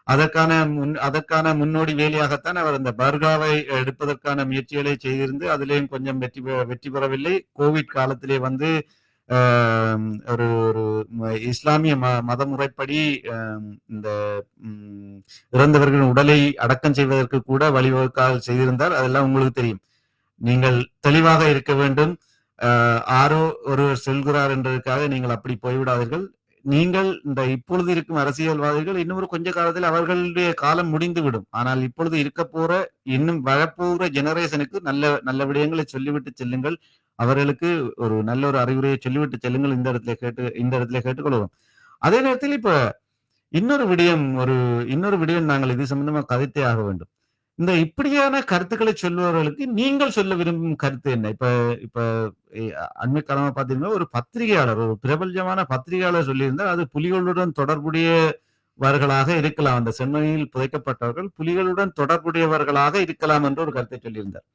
அதற்கான முன்னோடி வேலையாகத்தான் அவர் அந்த பர்காவை எடுப்பதற்கான முயற்சிகளை செய்திருந்து அதிலேயும் கொஞ்சம் வெற்றி பெறவில்லை. கோவிட் காலத்திலே ஒரு இஸ்லாமிய மத முறைப்படி இந்த இறந்தவர்களின் உடலை அடக்கம் செய்வதற்கு கூட வழிவகுக்க செய்திருந்தார். அதெல்லாம் உங்களுக்கு தெரியும். நீங்கள் தெளிவாக இருக்க வேண்டும். ஆரோ ஒருவர் சொல்கிறார் என்பதற்காக நீங்கள் அப்படி போய்விடாதீர்கள். நீங்கள் இந்த இப்பொழுது இருக்கும் அரசியல்வாதிகள் இன்னொரு கொஞ்ச காலத்தில் அவர்களுடைய காலம் முடிந்துவிடும். ஆனால் இப்பொழுது இன்னும் வரப்போகிற ஜெனரேஷனுக்கு நல்ல நல்ல விடயங்களை சொல்லிவிட்டு செல்லுங்கள். அவர்களுக்கு ஒரு நல்ல ஒரு அறிவுரையை சொல்லிவிட்டு செல்லுங்கள். இந்த இடத்துல கேட்டுக்கொள்வோம். அதே நேரத்தில் இப்ப இன்னொரு விடயம் நாங்கள் இது சம்பந்தமா கதைத்தே ஆக வேண்டும். இந்த இப்படியான கருத்துக்களை சொல்பவர்களுக்கு நீங்கள் சொல்ல விரும்பும் கருத்து என்ன? இப்ப அண்மை காலமா பாத்தீங்கன்னா ஒரு பத்திரிகையாளர், ஒரு பிரபல்யமான பத்திரிகையாளர் சொல்லியிருந்தால் அது புலிகளுடன் தொடர்புடையவர்களாக இருக்கலாம். அந்த சென்னையில் புதைக்கப்பட்டவர்கள் புலிகளுடன் தொடர்புடையவர்களாக இருக்கலாம் என்று ஒரு கருத்தை சொல்லியிருந்தார்.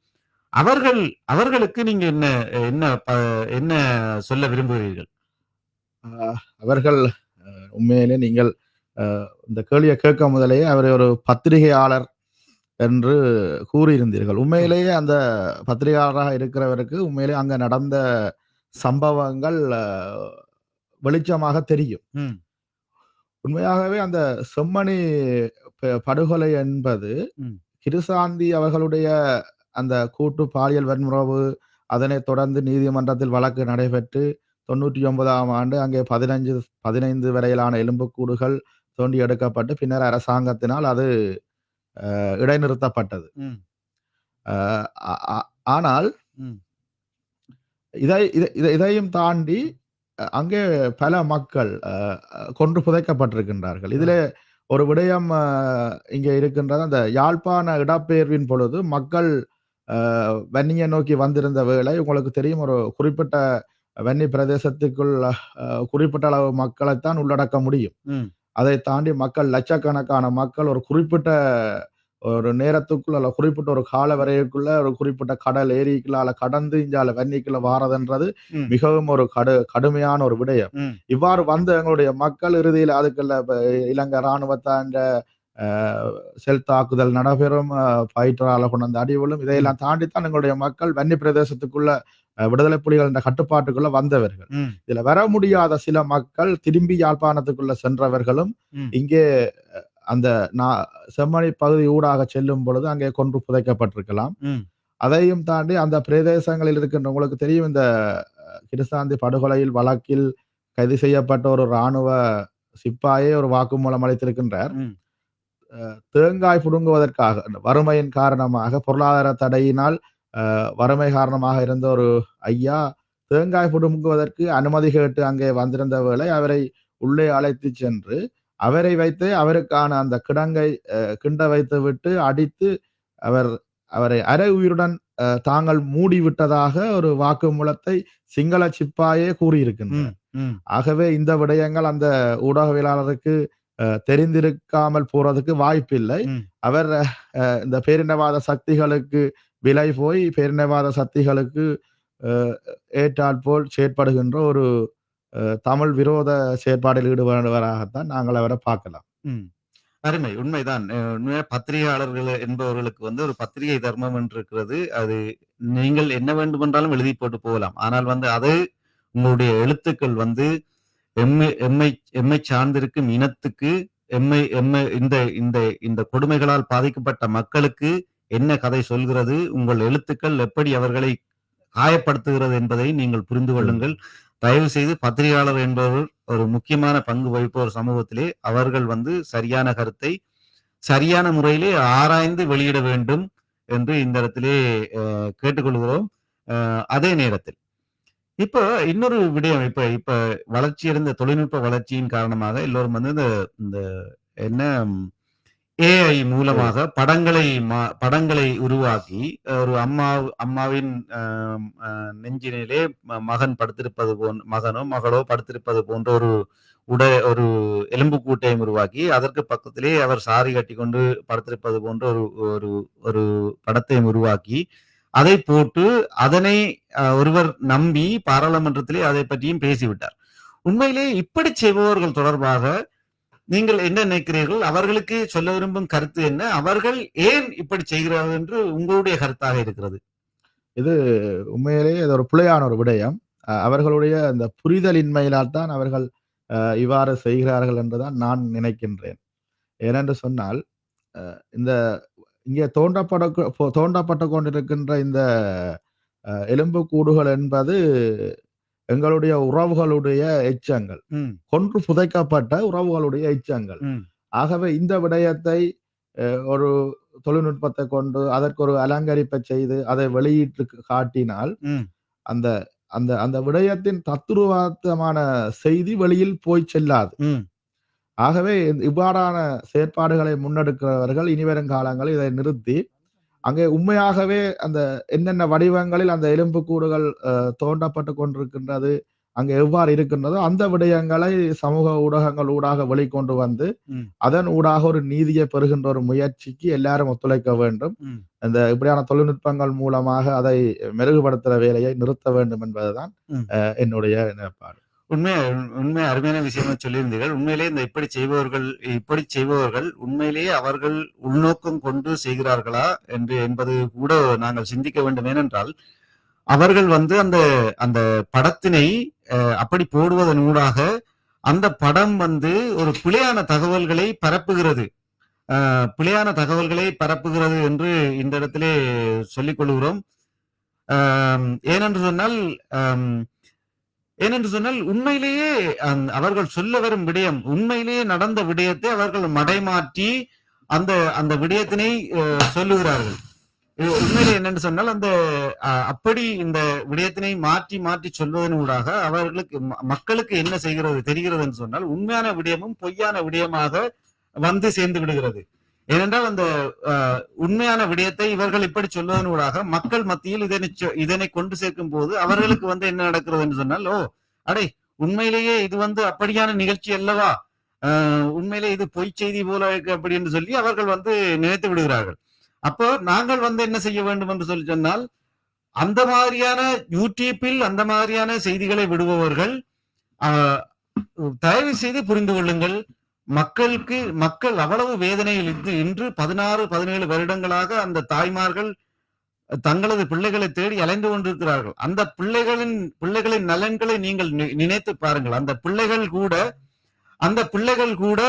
அவர்களுக்கு நீங்க என்ன சொல்ல விரும்புகிறீர்கள்? அவர்கள் உண்மையிலே நீங்கள் இந்த கேள்வியை கேட்க முதலே அவரை ஒரு பத்திரிகையாளர் என்று கூறியிருந்தீர்கள். உண்மையிலேயே அந்த பத்திரிகையாளராக இருக்கிறவருக்கு உண்மையிலே அங்க நடந்த சம்பவங்கள் வெளிச்சமாக தெரியும். உண்மையாகவே அந்த செம்மணி படுகொலை என்பது கிருசாந்தி அவர்களுடைய அந்த கூட்டு பாலியல் வன்முறவு, அதனைத் தொடர்ந்து நீதிமன்றத்தில் வழக்கு நடைபெற்று 99ஆம் ஆண்டு அங்கே 15 வரையிலான எலும்புக்கூடுகள் தோண்டி எடுக்கப்பட்டு பின்னர் அரசாங்கத்தினால் அது இடைநிறுத்தப்பட்டது. ஆனால் இதையும் தாண்டி அங்கே பல மக்கள் கொன்று புதைக்கப்பட்டிருக்கின்றார்கள். இதிலே ஒரு விடயம் இங்கே இருக்கின்றது. அந்த யாழ்ப்பாண இடப்பெயர்வின் பொழுது மக்கள் வன்னியை நோக்கி வந்திருந்த வேளை உங்களுக்கு தெரியும், ஒரு குறிப்பிட்ட வன்னி பிரதேசத்துக்குள் குறிப்பிட்ட அளவு மக்களைத்தான் உள்ளடக்க முடியும். அதை தாண்டி மக்கள் லட்சக்கணக்கான மக்கள் ஒரு குறிப்பிட்ட ஒரு நேரத்துக்குள்ள அல்ல குறிப்பிட்ட ஒரு கால வரைக்குள்ள ஒரு குறிப்பிட்ட கடல் ஏரிக்குள்ளால கடந்து இஞ்சால வன்னிக்குள்ள வாரதுன்றது மிகவும் ஒரு கடுமையான ஒரு விடயம். இவ்வாறு வந்த எங்களுடைய மக்கள் இறுதியில் அதுக்குள்ள இலங்கை இராணுவத்தாண்ட செல் தாக்குதல் நடைபெறும், பயிற்றாள கொண்டு அந்த அடிவுகளும் இதையெல்லாம் தாண்டித்தான் எங்களுடைய மக்கள் வன்னி பிரதேசத்துக்குள்ள விடுதலை புலிகள் என்ற கட்டுப்பாட்டுக்குள்ள வந்தவர்கள். இதுல வர முடியாத சில மக்கள் திரும்பி யாழ்ப்பாணத்துக்குள்ள சென்றவர்களும் இங்கே அந்த செம்மணி பகுதி ஊடாக செல்லும் பொழுது அங்கே கொன்று புதைக்கப்பட்டிருக்கலாம். அதையும் தாண்டி அந்த பிரதேசங்களில் இருக்கின்ற உங்களுக்கு தெரியும், இந்த கிருசாந்தி படுகொலையில் வழக்கில் கைது செய்யப்பட்ட ஒரு இராணுவ சிப்பாயே ஒரு வாக்குமூலம் அளித்திருக்கின்றார். தேங்காய் புடுங்குவதற்காக வறுமையின் காரணமாக, பொருளாதார தடையினால் வறுமை காரணமாக இருந்த ஒரு ஐயா தேங்காய் புடுங்குவதற்கு அனுமதி கேட்டு அங்கே வந்திருந்த வேளை அவரை உள்ளே அழைத்து சென்று அவரை வைத்து அவருக்கான அந்த கிண்ட வைத்து விட்டு அடித்து அவரை அரை உயிருடன் தாங்கள் மூடிவிட்டதாக ஒரு வாக்குமூலத்தை சிங்கள சிப்பாயே கூறியிருக்கின்றனர். ஆகவே இந்த விடயங்கள் அந்த ஊடகவியலாளருக்கு தெரிந்திருக்காமல் போறதுக்கு வாய்ப்பில்லை. அவர் இந்த பேரினவாத சக்திகளுக்கு விலை போய் பேரினவாத சக்திகளுக்கு ஏற்றால் போல் செயற்படுகின்ற ஒரு தமிழ் விரோத செயற்பாடில் ஈடுபடுவராகத்தான் நாங்கள் அவரை பார்க்கலாம். அருமை, உண்மைதான். பத்திரிகையாளர்கள் என்பவர்களுக்கு ஒரு பத்திரிகை தர்மம் என்று இருக்கிறது. அது நீங்கள் என்ன வேண்டுமென்றாலும் எழுதி போட்டு போகலாம். ஆனால் அது உங்களுடைய எழுத்துக்கள் எம்மை சார்ந்திருக்கும் இனத்துக்கு, இந்த கொடுமைகளால் பாதிக்கப்பட்ட மக்களுக்கு என்ன கதை சொல்கிறது, உங்கள் எழுத்துக்கள் எப்படி அவர்களை காயப்படுத்துகிறது என்பதை நீங்கள் புரிந்து கொள்ளுங்கள். தயவு செய்து பத்திரிகையாளர் என்பவர் ஒரு முக்கியமான பங்கு வகிப்பவர் சமூகத்திலே. அவர்கள் சரியான கருத்தை சரியான முறையிலே ஆராய்ந்து வெளியிட வேண்டும் என்று இந்த இடத்திலே கேட்டுக்கொள்கிறோம். அதே நேரத்தில் இப்ப இன்னொரு விடயம், இப்ப வளர்ச்சி அடைந்த தொழில்நுட்ப வளர்ச்சியின் காரணமாக எல்லோரும் இந்த என்ன ஏஐ மூலமாக படங்களை உருவாக்கி ஒரு அம்மாவின் நெஞ்சினிலே மகன் படுத்திருப்பது மகனோ மகளோ படுத்திருப்பது போன்ற ஒரு எலும்புக்கூட்டையும் உருவாக்கி அதற்கு பக்கத்திலே அவர் சாரி கட்டி கொண்டு படுத்திருப்பது போன்ற ஒரு ஒரு படத்தையும் உருவாக்கி அதை போட்டு அதனை ஒருவர் நம்பி பாராளுமன்றத்திலே அதை பற்றியும் பேசிவிட்டார். உண்மையிலே இப்படி செய்பவர்கள் தொடர்பாக நீங்கள் என்ன நினைக்கிறீர்கள்? அவர்களுக்கு சொல்ல விரும்பும் கருத்து என்ன? அவர்கள் ஏன் இப்படி செய்கிறார்கள் என்று உங்களுடைய கருத்தாக இருக்கிறது? இது உண்மையிலேயே இது ஒரு பிழையான ஒரு விடயம். அவர்களுடைய அந்த புரிதலின்மையினால் தான் அவர்கள் இவ்வாறு செய்கிறார்கள் என்றுதான் நான் நினைக்கின்றேன். ஏனென்று சொன்னால் இந்த இங்கே தோண்டப்பட்டு கொண்டிருக்கின்ற இந்த எலும்பு கூடுகள் என்பது எங்களுடைய உறவுகளுடைய எச்சங்கள், கொன்று புதைக்கப்பட்ட உறவுகளுடைய எச்சங்கள். ஆகவே இந்த விடயத்தை ஒரு தொழில்நுட்பத்தை கொண்டு அதற்கு ஒரு அலங்கரிப்பை செய்து அதை வெளியிட்டு காட்டினால் அந்த அந்த அந்த விடயத்தின் தத்துருவார்த்தமான செய்தி வெளியில் போய் செல்லாது. ஆகவே இவ்வாறான செயற்பாடுகளை முன்னெடுக்கிறவர்கள் இனிவரும் காலங்களில் இதை நிறுத்தி அங்கே உண்மையாகவே அந்த என்னென்ன வடிவங்களில் அந்த எலும்புக்கூடுகள் தோண்டப்பட்டு கொண்டிருக்கின்றது, அங்கே எவ்வாறு இருக்கின்றதோ அந்த விடயங்களை சமூக ஊடகங்கள் ஊடாக வெளிக்கொண்டு வந்து அதன் ஊடாக ஒரு நீதியை பெறுகின்ற ஒரு முயற்சிக்கு எல்லாரும் ஒத்துழைக்க வேண்டும். இந்த இப்படியான தொழில்நுட்பங்கள் மூலமாக அதை மெருகுபடுத்துகிற வேலையை நிறுத்த வேண்டும் என்பதுதான் என்னுடைய நிலைப்பாடு. உண்மை அருமையான விஷயமா சொல்லியிருந்தீர்கள். உண்மையிலேயே இந்த இப்படி செய்பவர்கள் உண்மையிலேயே அவர்கள் உள்நோக்கம் கொண்டு செய்கிறார்களா என்பது கூட நாங்கள் சிந்திக்க வேண்டும். ஏனென்றால் அவர்கள் அந்த அந்த படத்தினை அப்படி போடுவதன் ஊடாக அந்த படம் ஒரு பிழையான தகவல்களை பரப்புகிறது என்று இந்த இடத்திலே சொல்லிக் கொள்கிறோம். ஏனென்று சொன்னால் உண்மையிலேயே அவர்கள் சொல்ல வரும் விடயம், உண்மையிலேயே நடந்த விடயத்தை அவர்கள் மடைமாற்றி அந்த விடயத்தினை சொல்லுகிறார்கள். உண்மையிலே என்னென்று சொன்னால் அப்படி இந்த விடயத்தினை மாற்றி சொல்வதன் ஊடாக மக்களுக்கு என்ன தெரிகிறது என்று சொன்னால் உண்மையான விடயமும் பொய்யான விடயமாக சேர்ந்து விடுகிறது. ஏனென்றால் அந்த உண்மையான விடயத்தை இவர்கள் இப்படி சொல்வதன் ஊடாக மக்கள் மத்தியில் இதனை கொண்டு சேர்க்கும் போது அவர்களுக்கு என்ன நடக்கிறது என்று சொன்னால், அடே உண்மையிலேயே இது அப்படியான நிகழ்ச்சி அல்லவா, உண்மையிலே இது பொய் செய்தி போல இருக்கு அப்படி என்று சொல்லி அவர்கள் நினைத்து விடுகிறார்கள். அப்போ நாங்கள் என்ன செய்ய வேண்டும் என்று சொல்லி சொன்னால், அந்த மாதிரியான யூடியூப்பில் அந்த மாதிரியான செய்திகளை விடுபவர்கள் தயவு செய்து புரிந்து கொள்ளுங்கள். மக்கள் அவ்வளவு வேதனையில் இன்று 16-17 வருடங்களாக அந்த தாய்மார்கள் தங்களது பிள்ளைகளை தேடி அலைந்து கொண்டிருக்கிறார்கள். அந்த பிள்ளைகளின் நலன்களை நீங்கள் நினைத்து பாருங்கள். அந்த பிள்ளைகள் கூட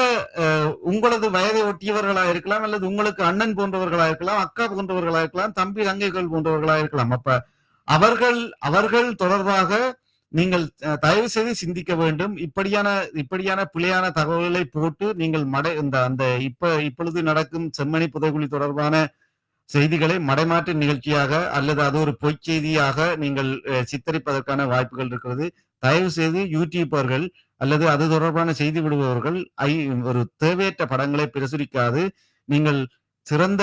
உங்களது வயதை ஒட்டியவர்களா இருக்கலாம், அல்லது உங்களுக்கு அண்ணன் போன்றவர்களா இருக்கலாம், அக்கா போன்றவர்களா இருக்கலாம், தம்பி தங்கைகள் போன்றவர்களா இருக்கலாம். அப்ப அவர்கள் தொடர்பாக நீங்கள் தயவு செய்து சிந்திக்க வேண்டும். இப்படியான பிழையான தகவல்களை போட்டு நீங்கள் இப்பொழுது நடக்கும் செம்மணி புதைகுழி தொடர்பான செய்திகளை மடைமாற்று நிகழ்ச்சியாக அல்லது அது ஒரு பொய் செய்தியாக நீங்கள் சித்தரிப்பதற்கான வாய்ப்புகள் இருக்கிறது. தயவு செய்து யூடியூபர்கள் அல்லது அது தொடர்பான செய்தி விடுபவர்கள் ஒரு தேவையற்ற படங்களை பிரசுரிக்காது. நீங்கள் சிறந்த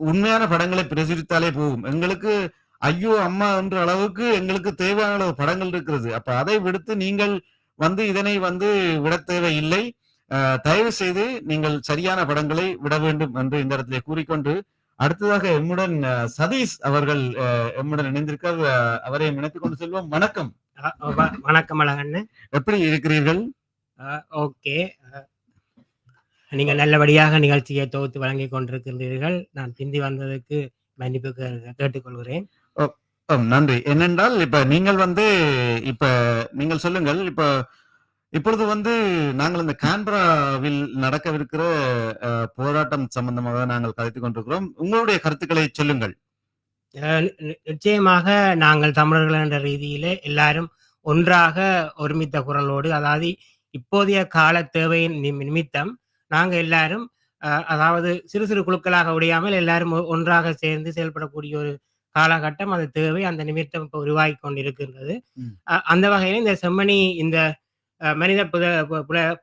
உண்மையான படங்களை பிரசுரித்தாலே போகும். எங்களுக்கு ஐயோ அம்மா என்ற அளவுக்கு எங்களுக்கு தேவையான அளவு படங்கள் இருக்கிறது. அப்ப அதை விடுத்து நீங்கள் இதனை விட தேவையில்லை. தயவு செய்து நீங்கள் சரியான படங்களை விட வேண்டும் என்று இந்த இடத்திலே கூறிக்கொண்டு, அடுத்ததாக எம்முடன் சதீஷ் அவர்கள் எம்முடன் இணைந்திருக்கார். அவரை நினைத்துக் கொண்டு செல்வோம். வணக்கம். வணக்கம் அழகண்ணு, எப்படி இருக்கிறீர்கள்? ஓகே, நீங்கள் நல்லபடியாக நிகழ்ச்சியை தொகுத்து வழங்கி கொண்டிருக்கின்றீர்கள். நான் பிந்தி வந்ததுக்கு மன்னிப்பு கேட்டுக்கொள்கிறேன். நன்றி. என்னென்றால் இப்ப நீங்கள் இப்ப நீங்கள் சொல்லுங்கள். இப்பொழுது நாங்கள் இந்த கான்பராவில் நடக்கவிருக்கிற போராட்டம் சம்பந்தமாக நாங்கள் கதைத்துக் கொண்டிருக்கிறோம். உங்களுடைய கருத்துக்களை சொல்லுங்கள். நிச்சயமாக நாங்கள் தமிழர்கள் என்ற ரீதியிலே எல்லாரும் ஒன்றாக ஒருமித்த குரலோடு, அதாவது இப்போதைய கால தேவையின் நிமித்தம் நாங்கள் எல்லாரும் அதாவது சிறு சிறு குழுக்களாக உடையாமல் எல்லாரும் ஒன்றாக சேர்ந்து செயல்படக்கூடிய ஒரு காலகட்டம், அது தேவை. அந்த நிமித்தம் இப்போ உருவாகி கொண்டிருக்கின்றது. அந்த வகையில் இந்த செம்மணி இந்த மனித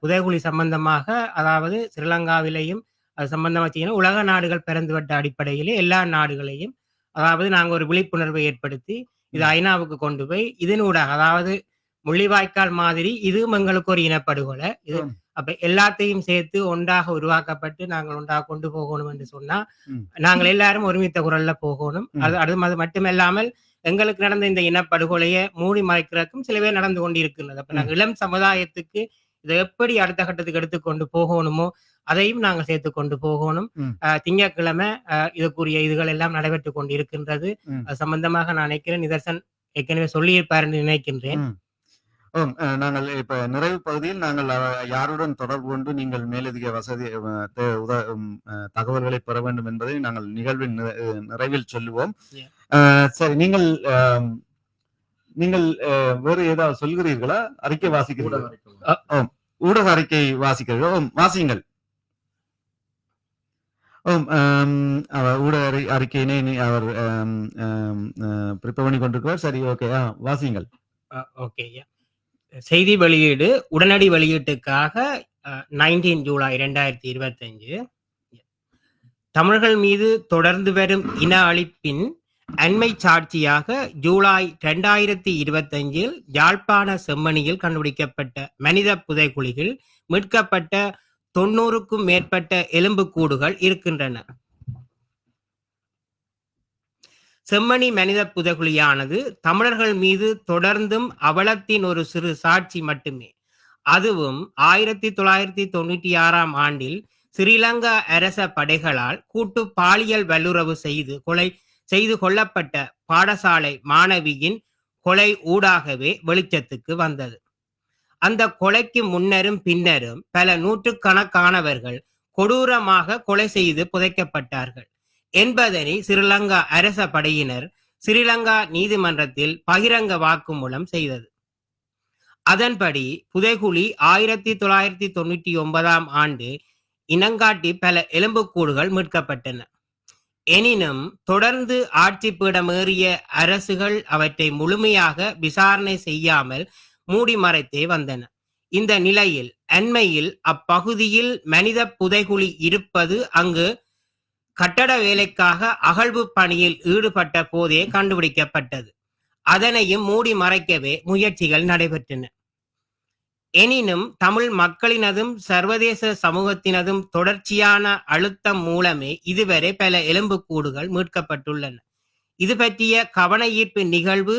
புதைகுழி சம்பந்தமாக, அதாவது ஸ்ரீலங்காவிலேயும் அது சம்பந்தமா செய்யணும். உலக நாடுகள் பிறந்துவிட்ட அடிப்படையிலே எல்லா நாடுகளையும் அதாவது நாங்கள் ஒரு விழிப்புணர்வை ஏற்படுத்தி இது ஐநாவுக்கு கொண்டு போய் இதனூடாக அதாவது முள்ளிவாய்க்கால் மாதிரி இதுவும் எங்களுக்கு ஒரு இனப்படுகொலை. இது அப்ப எல்லாத்தையும் சேர்த்து ஒன்றாக உருவாக்கப்பட்டு நாங்கள் ஒன்றாக கொண்டு போகணும் என்று சொன்னா நாங்கள் எல்லாரும் ஒருமித்த குரல்ல போகணும். அது மட்டுமல்லாமல் எங்களுக்கு நடந்த இந்த இனப்படுகொலையை மூடி மறைக்கிறதுக்கும் சில பேர் நடந்து கொண்டிருக்கின்றது. அப்ப நாங்கள் இளம் சமுதாயத்துக்கு இதை எப்படி அடுத்த கட்டத்துக்கு எடுத்துக்கொண்டு போகணுமோ அதையும் நாங்கள் சேர்த்து கொண்டு போகணும். திங்கட்கிழமை இதுக்குரிய இதுகள் எல்லாம் நடைபெற்று கொண்டு இருக்கின்றது. அது சம்பந்தமாக நான் நினைக்கிறேன் நிதர்சன் ஏற்கனவே சொல்லியிருப்பார் என்று நினைக்கின்றேன். நாங்கள் இப்ப நிறைவு பகுதியில் நாங்கள் யாருடன் தொடர்பு கொண்டு நீங்கள் மேலதிக வசதி தகவல்களை பெற வேண்டும் என்பதை நாங்கள் நிகழ்வின் நிறைவில் சொல்லுவோம். சரி, நீங்கள் வேறு ஏதாவது சொல்கிறீர்களா? அறிக்கை வாசிக்கிறீர்களா? ஊடக அறிக்கை வாசிக்கிறீர்களா? வாசியுங்கள். ஊடக அறிக்கையினை அவர் ப்ரிப்பேர் பண்ணி கொண்டிருக்கிறார். சரி, ஓகே, வாசியுங்கள். ஓகே, செய்தி வெளியீடு உடனடி வெளியீட்டுக்காக 19 ஜூலை 2025 தமிழர்கள் மீது தொடர்ந்து வரும் இன அழிப்பின் அண்மை சாட்சியாக ஜூலை 2025 யாழ்ப்பாண செம்மணியில் கண்டுபிடிக்கப்பட்ட மனித புதைகுழிகள் மீட்கப்பட்ட 90க்கும் மேற்பட்ட எலும்புக்கூடுகள் இருக்கின்றன. செம்மணி மனித புதைகுழியானது தமிழர்கள் மீது தொடர்ந்தும் அவலத்தின் ஒரு சிறு சாட்சி மட்டுமே. அதுவும் 1996 ஆண்டில் ஸ்ரீலங்கா அரச படைகளால் கூட்டு பாலியல் வல்லுறவு செய்து கொல்லப்பட்ட பாடசாலை மாணவியின் கொலை ஊடாகவே வெளிச்சத்துக்கு வந்தது. அந்த கொலைக்கு முன்னரும் பின்னரும் பல நூற்றுக்கணக்கானவர்கள் கொடூரமாக கொலை செய்து புதைக்கப்பட்டார்கள் என்பதனை ஸ்ரீலங்கா அரச படையினர் ஸ்ரீலங்கா நீதிமன்றத்தில் பகிரங்க வாக்குமூலம் செய்தது. அதன்படி புதைகுழி 1999 ஆண்டு இனங்காட்டி பல எலும்புக்கூடுகள் மீட்கப்பட்டன. எனினும் தொடர்ந்து ஆட்சி பீடமேறிய அரசுகள் அவற்றை முழுமையாக விசாரணை செய்யாமல் மூடி மறைத்தே வந்தன. இந்த நிலையில் அண்மையில் அப்பகுதியில் மனித புதைகுழி இருப்பது அங்கு கட்டட வேலைக்காக அகழ்வு பணியில் ஈடுபட்ட போதே கண்டுபிடிக்கப்பட்டது. அதனையும் மூடி மறைக்கவே முயற்சிகள் நடைபெற்றன. எனினும் தமிழ் மக்களினதும் சர்வதேச சமூகத்தினதும் தொடர்ச்சியான அழுத்தம் மூலமே இதுவரை பல எலும்புக்கூடுகள் மீட்கப்பட்டுள்ளன. இது பற்றிய கவன ஈர்ப்பு நிகழ்வு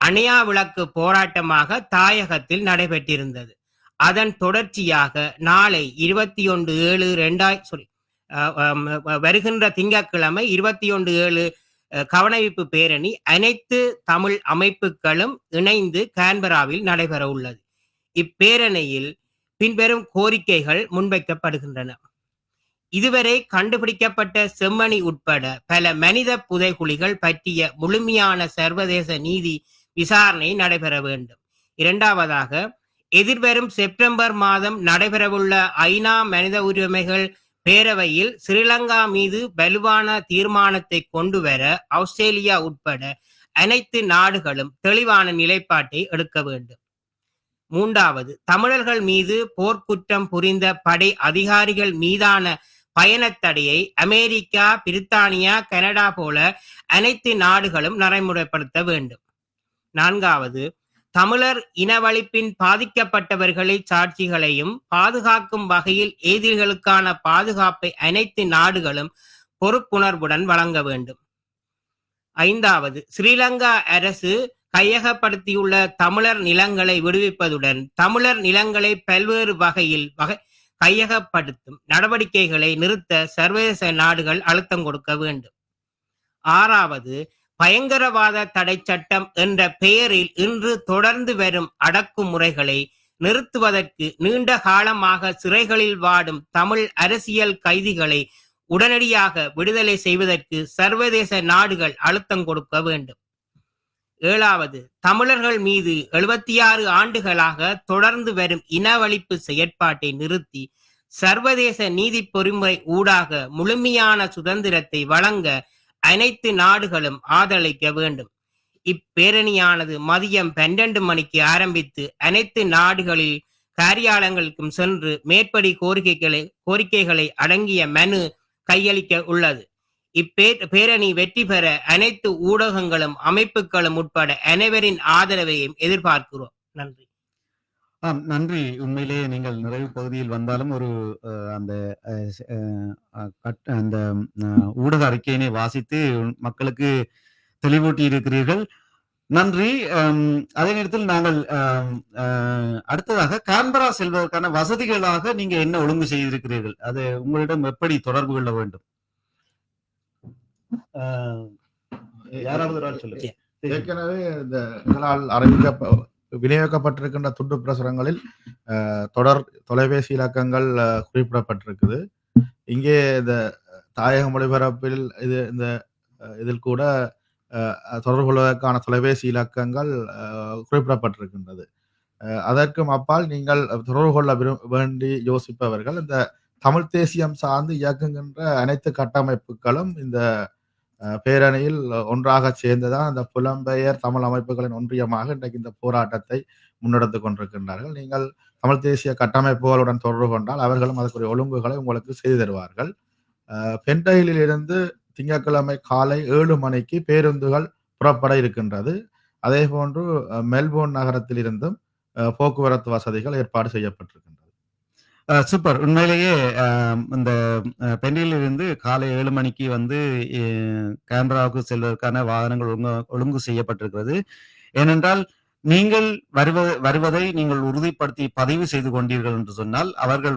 அணையா விளக்கு போராட்டமாக தாயகத்தில் நடைபெற்றிருந்தது. அதன் தொடர்ச்சியாக நாளை 21/7 வருகின்ற திங்கட்கிழமை 21/7 கவனஈர்ப்பு பேரணி அனைத்து தமிழ் அமைப்புகளும் இணைந்து கான்பராவில் நடைபெற உள்ளது. இப்பேரணியில் பின்வரும் கோரிக்கைகள் முன்வைக்கப்படுகின்றன. இதுவரை கண்டுபிடிக்கப்பட்ட செம்மணி உட்பட பல மனித புதைகுழிகள் பற்றிய முழுமையான சர்வதேச நீதி விசாரணை நடைபெற வேண்டும். இரண்டாவதாக, எதிர்வரும் செப்டம்பர் மாதம் நடைபெறவுள்ள ஐநா மனித உரிமைகள் பேரவையில் ஸ்ரீலங்கா மீது வலுவான தீர்மானத்தை கொண்டு வர ஆஸ்திரேலியா உட்பட அனைத்து நாடுகளும் தெளிவான நிலைப்பாட்டை எடுக்க வேண்டும். மூன்றாவது, தமிழர்கள் மீது போர்க்குற்றம் புரிந்த படை அதிகாரிகள் மீதான பயணத்தடையை அமெரிக்கா, பிரித்தானியா, கனடா போல அனைத்து நாடுகளும் நடைமுறைப்படுத்த வேண்டும். நான்காவது, தமிழர் இனவழிப்பின் பாதிக்கப்பட்டவர்களை சாட்சிகளையும் பாதுகாக்கும் வகையில் எதிரிகளுக்கான பாதுகாப்பை அனைத்து நாடுகளும் பொறுப்புணர்வுடன் வழங்க வேண்டும். ஐந்தாவது, ஸ்ரீலங்கா அரசு கையகப்படுத்தியுள்ள தமிழர் நிலங்களை விடுவிப்பதுடன் தமிழர் நிலங்களை பல்வேறு வகையில் கையகப்படுத்தும் நடவடிக்கைகளை நிறுத்த சர்வதேச நாடுகள் அழுத்தம் கொடுக்க வேண்டும். ஆறாவது, பயங்கரவாத தடை சட்டம் என்ற பெயரில் இன்று தொடர்ந்து வரும் அடக்குமுறைகளை நிறுத்துவதற்கு நீண்ட காலமாக சிறைகளில் வாடும் தமிழ் அரசியல் கைதிகளை உடனடியாக விடுதலை செய்வதற்கு சர்வதேச நாடுகள் அழுத்தம் கொடுக்க வேண்டும். ஏழாவது, தமிழர்கள் மீது 76 ஆண்டுகளாக தொடர்ந்து வரும் இனவழிப்பு செயற்பாட்டை நிறுத்தி சர்வதேச நீதி பொறிமுறை ஊடாக முழுமையான சுதந்திரத்தை வழங்க அனைத்து நாடுகளும் ஆதரவளிக்க வேண்டும். இப்பேரணியானது மதியம் 12 மணிக்கு ஆரம்பித்து அனைத்து நாடுகளில் காரியாலயங்களுக்கும் சென்று மேற்படி கோரிக்கைகளை அடங்கிய மனு கையளிக்க உள்ளது. இப்பேரணி வெற்றி பெற அனைத்து ஊடகங்களும் அமைப்புகளும் உட்பட அனைவரின் ஆதரவையும் எதிர்பார்க்கிறோம். நன்றி. நன்றி. உண்மையிலேயே நீங்கள் நிறைவு பகுதியில் வந்தாலும் ஒரு அந்த அந்த ஊடக அறிக்கையினை வாசித்து மக்களுக்கு தெளிவூட்டி இருக்கிறீர்கள். நன்றி. அதே நேரத்தில் நாங்கள் அடுத்ததாக கான்பரா செல்வதற்கான வசதிகளாக நீங்க என்ன ஒழுங்கு செய்திருக்கிறீர்கள், அது உங்களிடம் எப்படி தொடர்பு கொள்ள வேண்டும்? யாராவது ஒரு ஆள் சொல்லுங்க. ஏற்கனவே இந்த இதனால் விநியோகிக்கப்பட்டிருக்கின்ற துண்டு பிரசுரங்களில் தொடர் தொலைபேசி இலக்கங்கள் குறிப்பிடப்பட்டிருக்குது. இங்கே இந்த தாயக மொழிபரப்பில் இதில் கூட தொடர்பு கொள்வதற்கான தொலைபேசி இலக்கங்கள் குறிப்பிடப்பட்டிருக்கின்றது. அதற்கும் அப்பால் நீங்கள் தொடர்பு கொள்ள வேண்டி யோசிப்பவர்கள் இந்த தமிழ் தேசியம் சார்ந்து இயக்குகின்ற அனைத்து கட்டமைப்புகளும் இந்த பேரணியில் ஒன்றாக சேர்ந்துதான் அந்த புலம்பெயர் தமிழ் அமைப்புகளின் ஒன்றியமாக இன்றைக்கு இந்த போராட்டத்தை முன்னெடுத்துக் கொண்டிருக்கின்றார்கள். நீங்கள் தமிழ் தேசிய கட்டமைப்புகளுடன் தொடர்பு கொண்டால் அவர்களும் அதற்குரிய ஒழுங்குகளை உங்களுக்கு செய்து தருவார்கள். பென்டஹிலில் இருந்து திங்கட்கிழமை காலை 7 மணிக்கு பேருந்துகள் புறப்பட இருக்கின்றது. அதே போன்று மெல்போர்ன் நகரத்தில் இருந்தும் போக்குவரத்து வசதிகள் ஏற்பாடு செய்யப்பட்டிருக்கின்றது. சூப்பர். உண்மையிலேயே இந்த பெண்டில் இருந்து காலை 7 மணிக்கு கேன்பராவுக்கு செல்வதற்கான வாகனங்கள் ஒழுங்கு செய்யப்பட்டிருக்கிறது. ஏனென்றால் நீங்கள் வருவதை நீங்கள் உறுதிப்படுத்தி பதிவு செய்து கொண்டீர்கள் என்று சொன்னால் அவர்கள்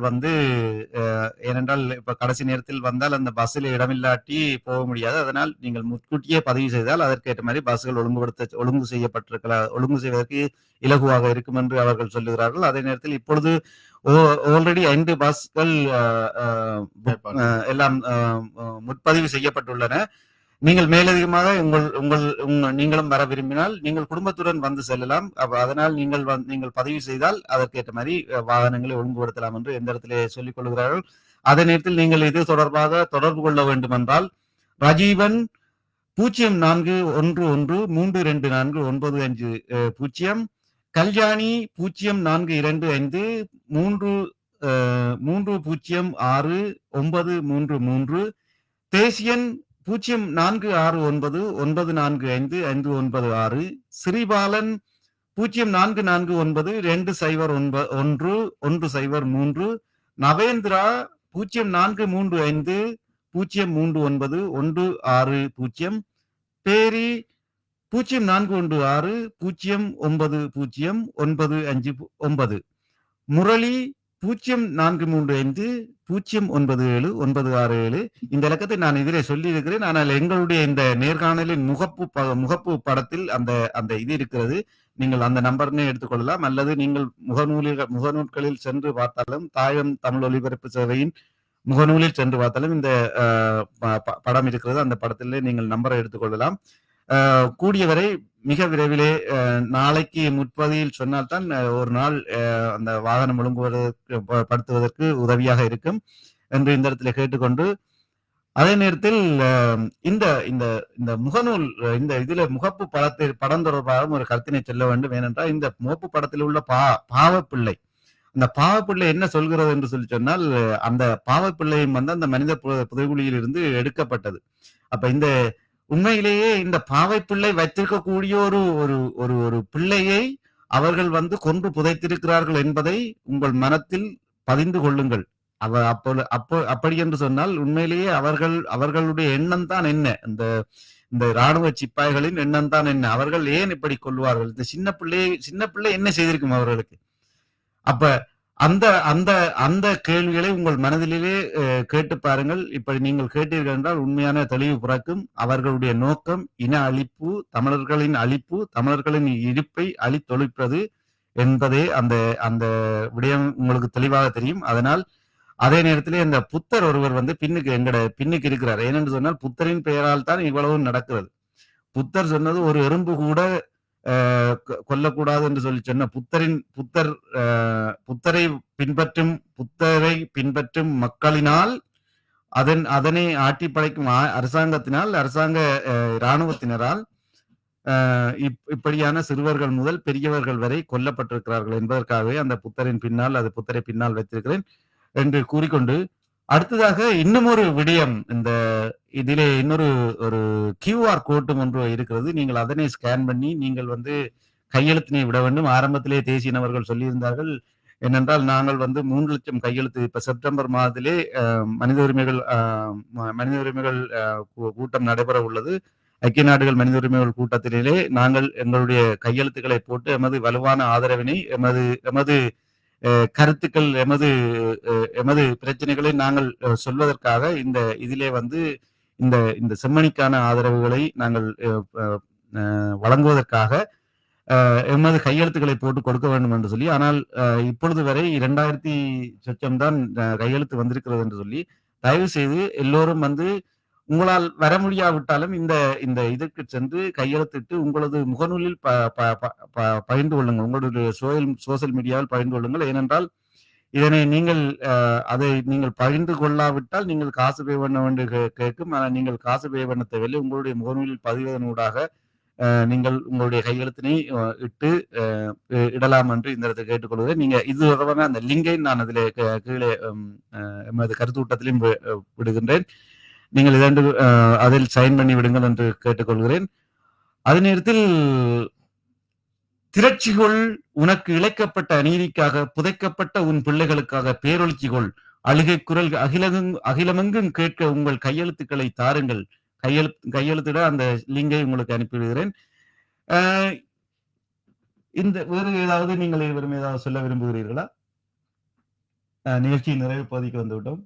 ஏனென்றால் இப்ப கடைசி நேரத்தில் வந்தால் அந்த பஸ்ஸில் இடமில்லாட்டி போக முடியாது. அதனால் நீங்கள் முன்கூட்டியே பதிவு செய்தால் அதற்கேற்ற மாதிரி பஸ்கள் ஒழுங்கு செய்வதற்கு இலகுவாக இருக்கும் என்று அவர்கள் சொல்லுகிறார்கள். அதே நேரத்தில் இப்பொழுது ஆல்ரெடி 5 பஸ்கள் எல்லாம் முன்பதிவு செய்யப்பட்டுள்ளன. நீங்கள் மேலதிகமாக நீங்களும் வர விரும்பினால் நீங்கள் குடும்பத்துடன் வந்து செல்லலாம். அதனால் நீங்கள் பதிவு செய்தால் அதற்கேற்ற மாதிரி வாகனங்களை ஒழுங்குபடுத்தலாம் என்று எந்த இடத்திலே சொல்லிக் கொள்கிறார்கள். அதே நேரத்தில் நீங்கள் இது தொடர்பாக தொடர்பு கொள்ள வேண்டும் என்றால் ரஜீவன் 0411324950, கல்யாணி 0423306933, தேசியன் 0469945596, ஸ்ரீபாலன் 0449209103, நவேந்திரா 0435039160, பேரி 0416090959, முரளி 0435097967. இந்த இலக்கத்தை நான் இதிலே சொல்லி இருக்கிறேன். ஆனால் எங்களுடைய இந்த நேர்காணலின் முகப்பு படத்தில் அந்த இது இருக்கிறது. நீங்கள் அந்த நம்பர்னே எடுத்துக்கொள்ளலாம். அல்லது நீங்கள் முகநூல்களில் சென்று பார்த்தாலும் தாயம் தமிழ் ஒலிபரப்பு சேவையின் முகநூலில் சென்று பார்த்தாலும் இந்த படம் இருக்கிறது. அந்த படத்திலே நீங்கள் நம்பரை எடுத்துக்கொள்ளலாம். கூடியவரை மிக விரைவிலே நாளைக்கு முற்பதியில் சொன்னால்தான் ஒரு நாள் அந்த வாகனம் ஒழுங்குபடுத்துவதற்கு உதவியாக இருக்கும் என்று இந்த இடத்துல கேட்டுக்கொண்டு, அதே நேரத்தில் இந்த இந்த இந்த முகநூல் இதுல முகப்பு படம் தொடர்பாக ஒரு கருத்தினை சொல்ல வேண்டும். ஏனென்றால் இந்த முகப்பு படத்தில் உள்ள பாவப்பிள்ளை, அந்த பாவப்பிள்ளை என்ன சொல்கிறது என்று சொன்னால் அந்த பாவப்பிள்ளையும் அந்த மனித புதைகுழியில் இருந்து எடுக்கப்பட்டது. அப்ப இந்த உண்மையிலேயே இந்த பாவைப்பிள்ளை வைத்திருக்கக்கூடிய ஒரு பிள்ளையை அவர்கள் கொன்று புதைத்திருக்கிறார்கள் என்பதை உங்கள் மனத்தில் பதிந்து கொள்ளுங்கள். அப்படி என்று சொன்னால் உண்மையிலேயே அவர்களுடைய எண்ணம் தான் என்ன, இந்த இராணுவ சிப்பாய்களின் எண்ணம் தான் என்ன, அவர்கள் ஏன் இப்படி கொள்வார்கள், இந்த சின்ன பிள்ளை என்ன செய்திருக்கும் அவர்களுக்கு. அப்ப அந்த கேள்விகளை உங்கள் மனதிலே கேட்டு பாருங்கள். இப்படி நீங்கள் கேட்டீர்கள் என்றால் உண்மையான தெளிவு பிறக்கும். அவர்களுடைய நோக்கம் இன அழிப்பு, தமிழர்களின் அழிப்பு, தமிழர்களின் இருப்பை அழித்தொழிப்பது என்பதே அந்த விடயம் உங்களுக்கு தெளிவாக தெரியும். அதனால் அதே நேரத்திலே இந்த புத்தர் ஒருவர் பின்னுக்கு இருக்கிறார். ஏனென்று சொன்னால் புத்தரின் பெயரால் தான் இவ்வளவு நடக்கிறது. புத்தர் சொன்னது ஒரு எறும்பு கூட கொல்லக்கூடாது என்று சொல்லி சொன்ன புத்தரை பின்பற்றும் மக்களினால் அதனை ஆட்டி படைக்கும் அரசாங்க இராணுவத்தினரால் இப்படியான சிறுவர்கள் முதல் பெரியவர்கள் வரை கொல்லப்பட்டிருக்கிறார்கள் என்பதற்காகவே அந்த புத்தரின் பின்னால் அது புத்தரை பின்னால் வைத்திருக்கிறேன் என்று கூறிக்கொண்டு, அடுத்ததாக இன்னும் ஒரு விடயம், இந்த இதிலே இன்னொரு ஒரு கியூஆர் கோட்டும் ஒன்று இருக்கிறது. நீங்கள் அதனை ஸ்கேன் பண்ணி நீங்கள் கையெழுத்தினை விட வேண்டும். ஆரம்பத்திலே தேசியனவர்கள் சொல்லியிருந்தார்கள் என்னென்றால், நாங்கள் 3 லட்சம் கையெழுத்து இப்ப செப்டம்பர் மாதத்திலே மனித உரிமைகள் கூட்டம் நடைபெற உள்ளது. ஐக்கிய நாடுகள் மனித உரிமைகள் கூட்டத்திலே நாங்கள் எங்களுடைய கையெழுத்துக்களை போட்டு எமது வலுவான ஆதரவினை, எமது கருத்துக்கள், எமது பிரச்சனைகளை நாங்கள் சொல்வதற்காக இந்த இதிலே இந்த செம்மணிக்கான ஆதரவுகளை நாங்கள் வழங்குவதற்காக எமது கையெழுத்துக்களை போட்டு கொடுக்க வேண்டும் என்று சொல்லி, ஆனால் இப்பொழுது வரை 2000 சொச்சம் தான் கையெழுத்து வந்திருக்கிறது என்று சொல்லி, தயவு செய்து எல்லோரும் உங்களால் வர முடியாவிட்டாலும் இந்த இதற்கு சென்று கையெழுத்திட்டு உங்களது முகநூலில் பகிர்ந்து கொள்ளுங்கள், உங்களுடைய சோசியல் மீடியாவில் பகிர்ந்து கொள்ளுங்கள். ஏனென்றால் இதனை அதை நீங்கள் பகிர்ந்து கொள்ளாவிட்டால் நீங்கள் காசு பே பண்ண வேண்டிய கேட்கும். ஆனால் நீங்கள் காசு பே பண்ண தேவையில்லை. உங்களுடைய முகநூலில் பதிவதனூடாக நீங்கள் உங்களுடைய கையெழுத்தினை இடலாம் என்று இந்த இடத்தை கேட்டுக்கொள்கிறேன். நீங்க இது தொடர்பான அந்த லிங்கை நான் அதில் கீழே எமது கருத்தூட்டத்திலையும் விடுகின்றேன். நீங்கள் இதற்கு அதில் சைன் பண்ணி விடுங்கள் என்று கேட்டுக்கொள்கிறேன். அதே நேரத்தில், திரட்சிகொள், உனக்கு இழைக்கப்பட்ட அநீதிக்காக புதைக்கப்பட்ட உன் பிள்ளைகளுக்காக பேரொழிச்சிகொள், அழுகை குரல் அகிலமெங்கும் கேட்க உங்கள் கையெழுத்துக்களை தாருங்கள். கையெழுத்திட அந்த லிங்கை உங்களுக்கு அனுப்பிவிடுகிறேன். இந்த வேறு ஏதாவது நீங்கள் இருவரும் ஏதாவது சொல்ல விரும்புகிறீர்களா? நிகழ்ச்சி நிறைவு பகுதிக்கு வந்துவிட்டோம்.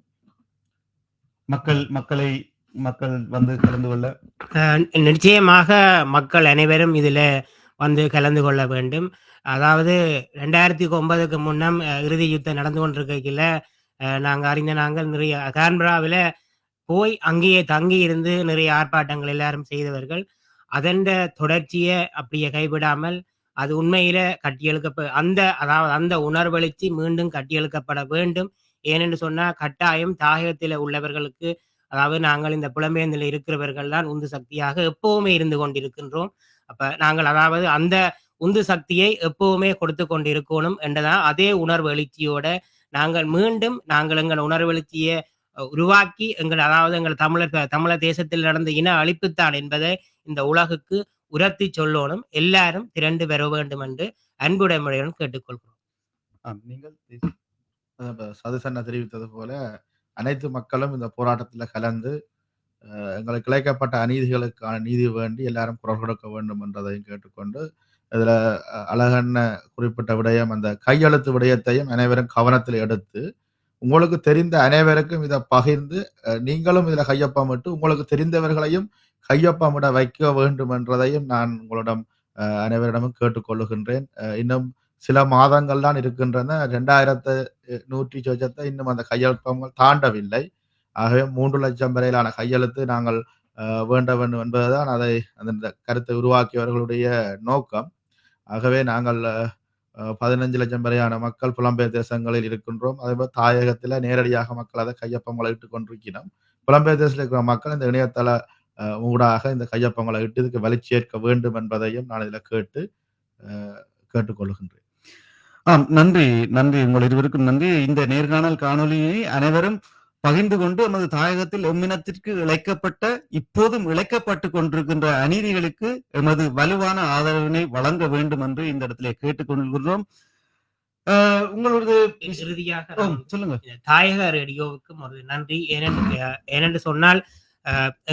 மக்கள் கலந்து கொள்ள நிச்சயமாக மக்கள் அனைவரும் இதுல கலந்து கொள்ள வேண்டும். அதாவது 2009க்கு முன்னம் இறுதி யுத்தம் நடந்து கொண்டிருக்கையில நாங்கள் நிறைய கான்பராவில் போய் அங்கேயே தங்கி இருந்து நிறைய ஆர்ப்பாட்டங்கள் எல்லாரும் செய்தவர்கள். அதன் தொடர்ச்சியை அப்படியே கைவிடாமல் அது உண்மையில அந்த உணர்வெழுச்சி மீண்டும் கட்டியெழுக்கப்பட வேண்டும். ஏனென்று சொன்னா, கட்டாயம் தாயகத்தில் உள்ளவர்களுக்கு, அதாவது நாங்கள் இந்த புலம்பெயர்ந்தில் இருக்கிறவர்கள் தான் உந்து சக்தியாக எப்பவுமே இருந்து கொண்டிருக்கின்றோம். அப்ப நாங்கள் அந்த உந்து சக்தியை எப்பவுமே கொடுத்து கொண்டிருக்கணும் என்றதான் அதே உணர்வு எழுச்சியோட நாங்கள் மீண்டும் எங்கள் உணர்வு எழுச்சியை உருவாக்கி எங்கள் தமிழர் தேசத்தில் நடந்த இன அழிப்புத்தான் என்பதை இந்த உலகுக்கு உரத்தி சொல்லணும். எல்லாரும் திரண்டு பெற வேண்டும் என்று அன்புடைமுறையுடன் கேட்டுக்கொள்கிறோம். சதுசன்ன தெரிவித்தது போல அனைத்து மக்களும் இந்த போராட்டத்தில் கலந்து எங்களுக்கு இழைக்கப்பட்ட அநீதிகளுக்கான நீதி வேண்டி எல்லாரும் குரல் கொடுக்க வேண்டும் என்றதையும் கேட்டுக்கொண்டு, இதுல அழகண்ண குறிப்பிட்ட விடயம், அந்த கையெழுத்து விடயத்தையும் அனைவரும் கவனத்தில் எடுத்து உங்களுக்கு தெரிந்த அனைவருக்கும் இதை பகிர்ந்து நீங்களும் இதுல கையொப்பமிட்டு உங்களுக்கு தெரிந்தவர்களையும் கையொப்பமிட வைக்க வேண்டும் என்றதையும் நான் உங்களிடம் அனைவரிடமும் கேட்டுக்கொள்ளுகின்றேன். இன்னும் சில மாதங்கள் தான் இருக்கின்றன. 2100 சொச்சத்தை இன்னும் அந்த கையொப்பங்கள் தாண்டவில்லை. ஆகவே 3 லட்சம் வரையிலான கையெழுத்து நாங்கள் வேண்ட வேண்டும் என்பதுதான் அந்த கருத்தை உருவாக்கியவர்களுடைய நோக்கம். ஆகவே நாங்கள் 15 லட்சம் வரையான மக்கள் புலம்பெயர் தேசங்களில் இருக்கின்றோம். அதேபோல் தாயகத்தில் நேரடியாக மக்கள் அதை கையொப்பங்களை இட்டுக் கொண்டிருக்கிறோம். புலம்பெயர் தேசத்தில் இருக்கிற மக்கள் இந்த இணையதள ஊடாக இந்த கையொப்பங்களை இட்டு இதுக்கு வலிச்சு சேர்க்க வேண்டும் என்பதையும் நான் இதில் கேட்டுக்கொள்கின்றேன். நன்றி. உங்கள் இருவருக்கும் நன்றி. இந்த நேர்காணல் காணொலியை அனைவரும் பகிர்ந்து கொண்டு நமது தாயகத்தில் எம்மினத்திற்கு இழைக்கப்பட்ட, இப்போதும் இழைக்கப்பட்டு கொண்டிருக்கின்ற அநீதிகளுக்கு எமது வலுவான ஆதரவினை வழங்க வேண்டும் என்று இந்த இடத்திலே கேட்டுக்கொள்கிறோம். உங்களோட இறுதியாக சொல்லுங்க. தாயக ரேடியோவுக்கும் ஒரு நன்றி. ஏனென்று சொன்னால்,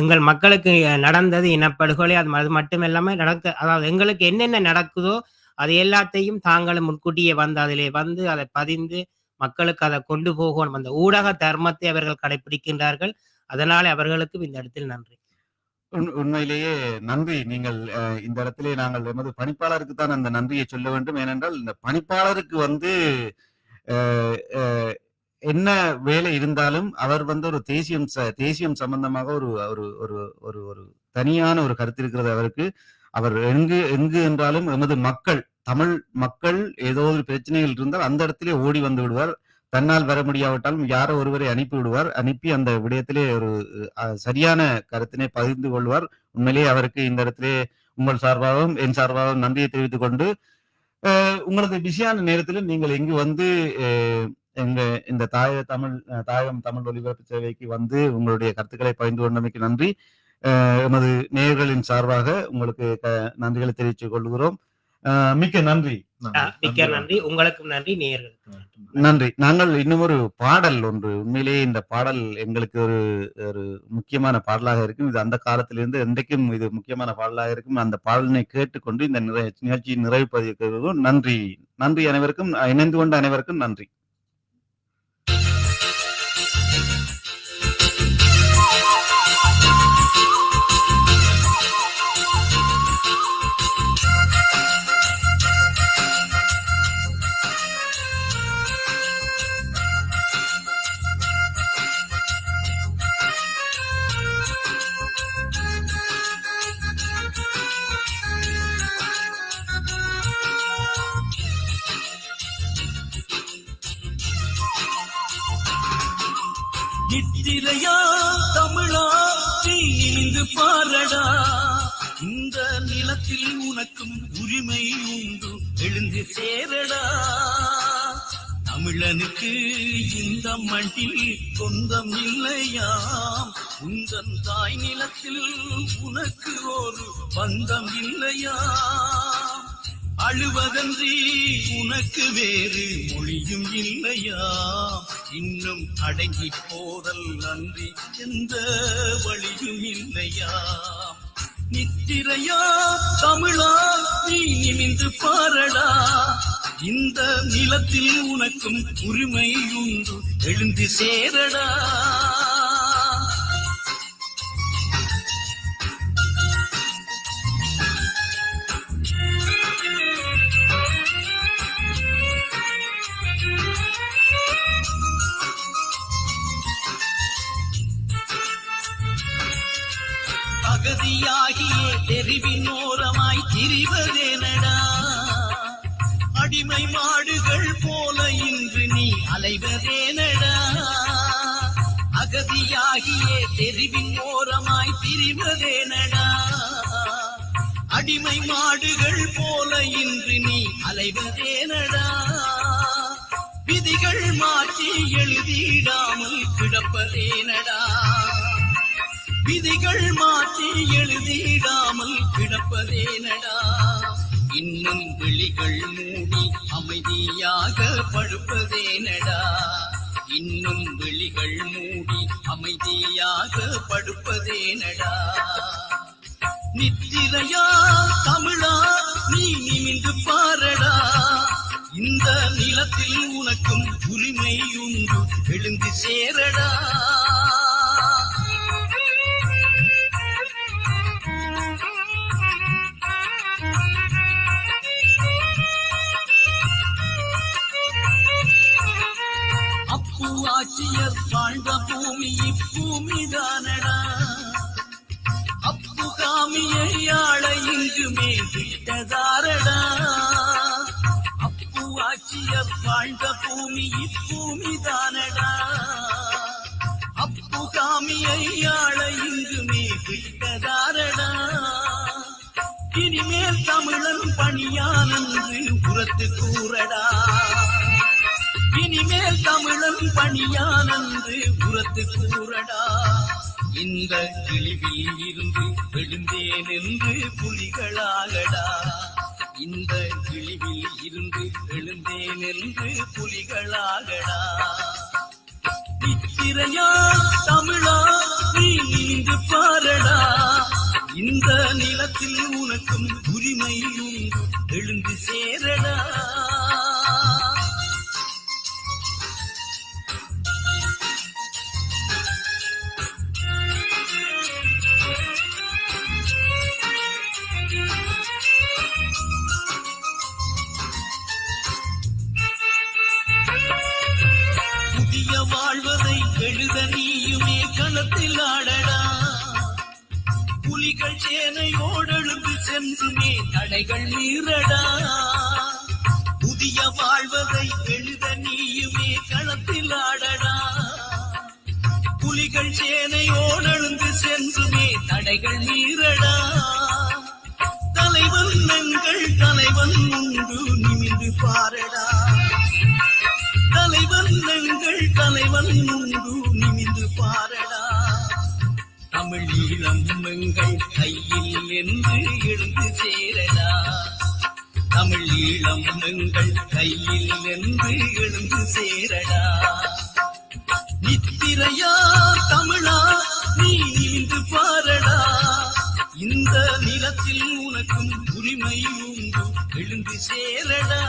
எங்கள் மக்களுக்கு நடந்தது இனப்படுகொலை, அது மட்டுமில்லாம அதாவது எங்களுக்கு என்னென்ன நடக்குதோ அது எல்லாத்தையும் தாங்களும் முன்கூட்டியே அதிலே அதை பதிந்து மக்களுக்கு அதை கொண்டு போகணும். அந்த ஊடக தர்மத்தை அவர்கள் கடைபிடிக்கின்றார்கள். அதனால அவர்களுக்கும் இந்த இடத்தில் நன்றி. உண்மையிலேயே நன்றி. நீங்கள் இந்த இடத்திலே நாங்கள் எமது பணிப்பாளருக்கு தான் அந்த நன்றியை சொல்ல வேண்டும். ஏனென்றால் இந்த பணிப்பாளருக்கு என்ன வேலை இருந்தாலும் அவர் ஒரு தேசியம் சம்பந்தமாக ஒரு தனியான ஒரு கருத்து இருக்கிறது அவருக்கு. அவர் எங்கு என்றாலும் எமது தமிழ் மக்கள் ஏதோ ஒரு பிரச்சனைகள் இருந்தால் அந்த இடத்திலே ஓடி வந்து விடுவார். தன்னால் வர முடியாவிட்டாலும் யாரோ ஒருவரை அனுப்பி அந்த விடயத்திலே ஒரு சரியான கருத்தினை பகிர்ந்து கொள்வார். உண்மையிலேயே அவருக்கு இந்த இடத்திலே உங்கள் சார்பாகவும் என் சார்பாகவும் நன்றியை தெரிவித்துக் கொண்டு உங்களது பிஸியான நேரத்தில் நீங்கள் இங்கு வந்து எங்க இந்த தாயகம் தமிழ் ஒலிபரப்பு சேவைக்கு வந்து உங்களுடைய கருத்துக்களை பகிர்ந்து கொண்டமைக்கு நன்றி. எமது நேயர்களின் சார்பாக உங்களுக்கு நன்றிகளை தெரிவித்துக் கொள்கிறோம். மிக்க நன்றி. மிக்க நன்றி. உங்களுக்கும் நன்றி, நேயர்களுக்கு நன்றி. நாங்கள் இன்னும் ஒரு பாடல் ஒன்று, உண்மையிலேயே இந்த பாடல் எங்களுக்கு ஒரு முக்கியமான பாடலாக இருக்கும். இது அந்த காலத்திலிருந்து இன்றைக்கும் இது முக்கியமான பாடலாக இருக்கும். அந்த பாடலினை கேட்டுக்கொண்டு இந்த நிகழ்ச்சியை நிறைவு பதிவு. நன்றி. நன்றி அனைவருக்கும், இணைந்து கொண்ட அனைவருக்கும் நன்றி. நித்திரையா தமிழா நீ நிமிந்து பாரடா, இந்த நிலத்தில் உனக்கும் உரிமை உண்டு, எழுந்து சேரடா. தமிழனுக்கு இந்த மண்ணில் சொந்தம் இல்லையாம், உந்தன் தாய் நிலத்தில் உனக்கு ஒரு பந்தம் இல்லையாம். அழுவதன்றி உனக்கு வேறு மொழியும் இல்லையா, இன்னும் அடங்கி போதல் நன்றி எந்த வழியும் இல்லையா. நித்திரையா தமிழா நீ நிமிந்து பாரடா, இந்த நிலத்தில் உனக்கும் உரிமை உண்டு, எழுந்து சேரடா. அகதியாகியே தெரிவினோரமாய் திரிவதேனடா, அடிமை மாடுகள் போல இன்று நீ அலைவதேனடா. அகதியாகியே தெரிவின் ஓரமாய் திரிவதேனடா, அடிமை மாடுகள் போல இன்று நீ அலைவதேனடா. விதிகள் மாற்றி எழுதிடாமல் கிடப்பதேனடா, விதிகள் மாற்றி எழுதிடாமல் கிடப்பதேனடா. இன்னும் விழிகள் மூடி அமைதியாக படுப்பதேனடா, இன்னும் விழிகள் மூடி அமைதியாக படுப்பதேனடா. நித்திரையா தமிழா நீ நிமிந்து பாரடா, இந்த நிலத்தில் உனக்கும் உரிமை உண்டு, எழுந்து சேரடா. ஆட்சியர் வாழ்ந்த பூமி இப்பூமிதானடா, அப்புகாமியை ஆள இங்குமே விட்டதாரடா. அப்பு ஆட்சியர் வாழ்ந்த பூமி இப்பூமிதானடா, அப்புகாமியை ஆள இங்குமே விட்டதாரடா. இனிமேல் தமிழன் பணியானன்று புறத்து கூறடா, இனிமேல் தமிழன் பணியானன்று புறத்து கூறடா. இந்த கிழிவில் இருந்து எழுந்தேன் என்று புலிகளாகடா, இந்த கிழிவில் இருந்து எழுந்தேன் என்று புலிகளாகடா. நித்திரையா தமிழா நீ நின்று பாரடா, இந்த நிலத்தில் உனக்கும் உரிமை உண்டு, எழுந்து சேரடா. புதிய வாழ்வதை எழுத நீயுமே களத்தில் ஆடடா, புலிகள் சேனையோடெழுந்து சென்றுமே தடைகள் மீறடா. புதிய வாழ்வதை எழுத நீயுமே களத்தில் ஆடடா, புலிகள் சேனையோடெழுந்து சென்றுமே தடைகள் மீறடா. தலைவன் எங்கள் தலைவன் உண்டு நிமிந்து பாரடா. தலைவன் எங்கள் தலைவன் உண்டு நிமிந்து பாரடா. தமிழ் ஈழம் எங்கள் கையில் என்று எழுந்து சேரடா. தமிழ் ஈழம் எங்கள் கையில் என்று எழுந்து சேரடா. நித்திரையா தமிழா நீ நிமிந்து பாரடா. இந்த நிலத்தில் உனக்கும் உரிமை உண்டு எழுந்து சேரடா.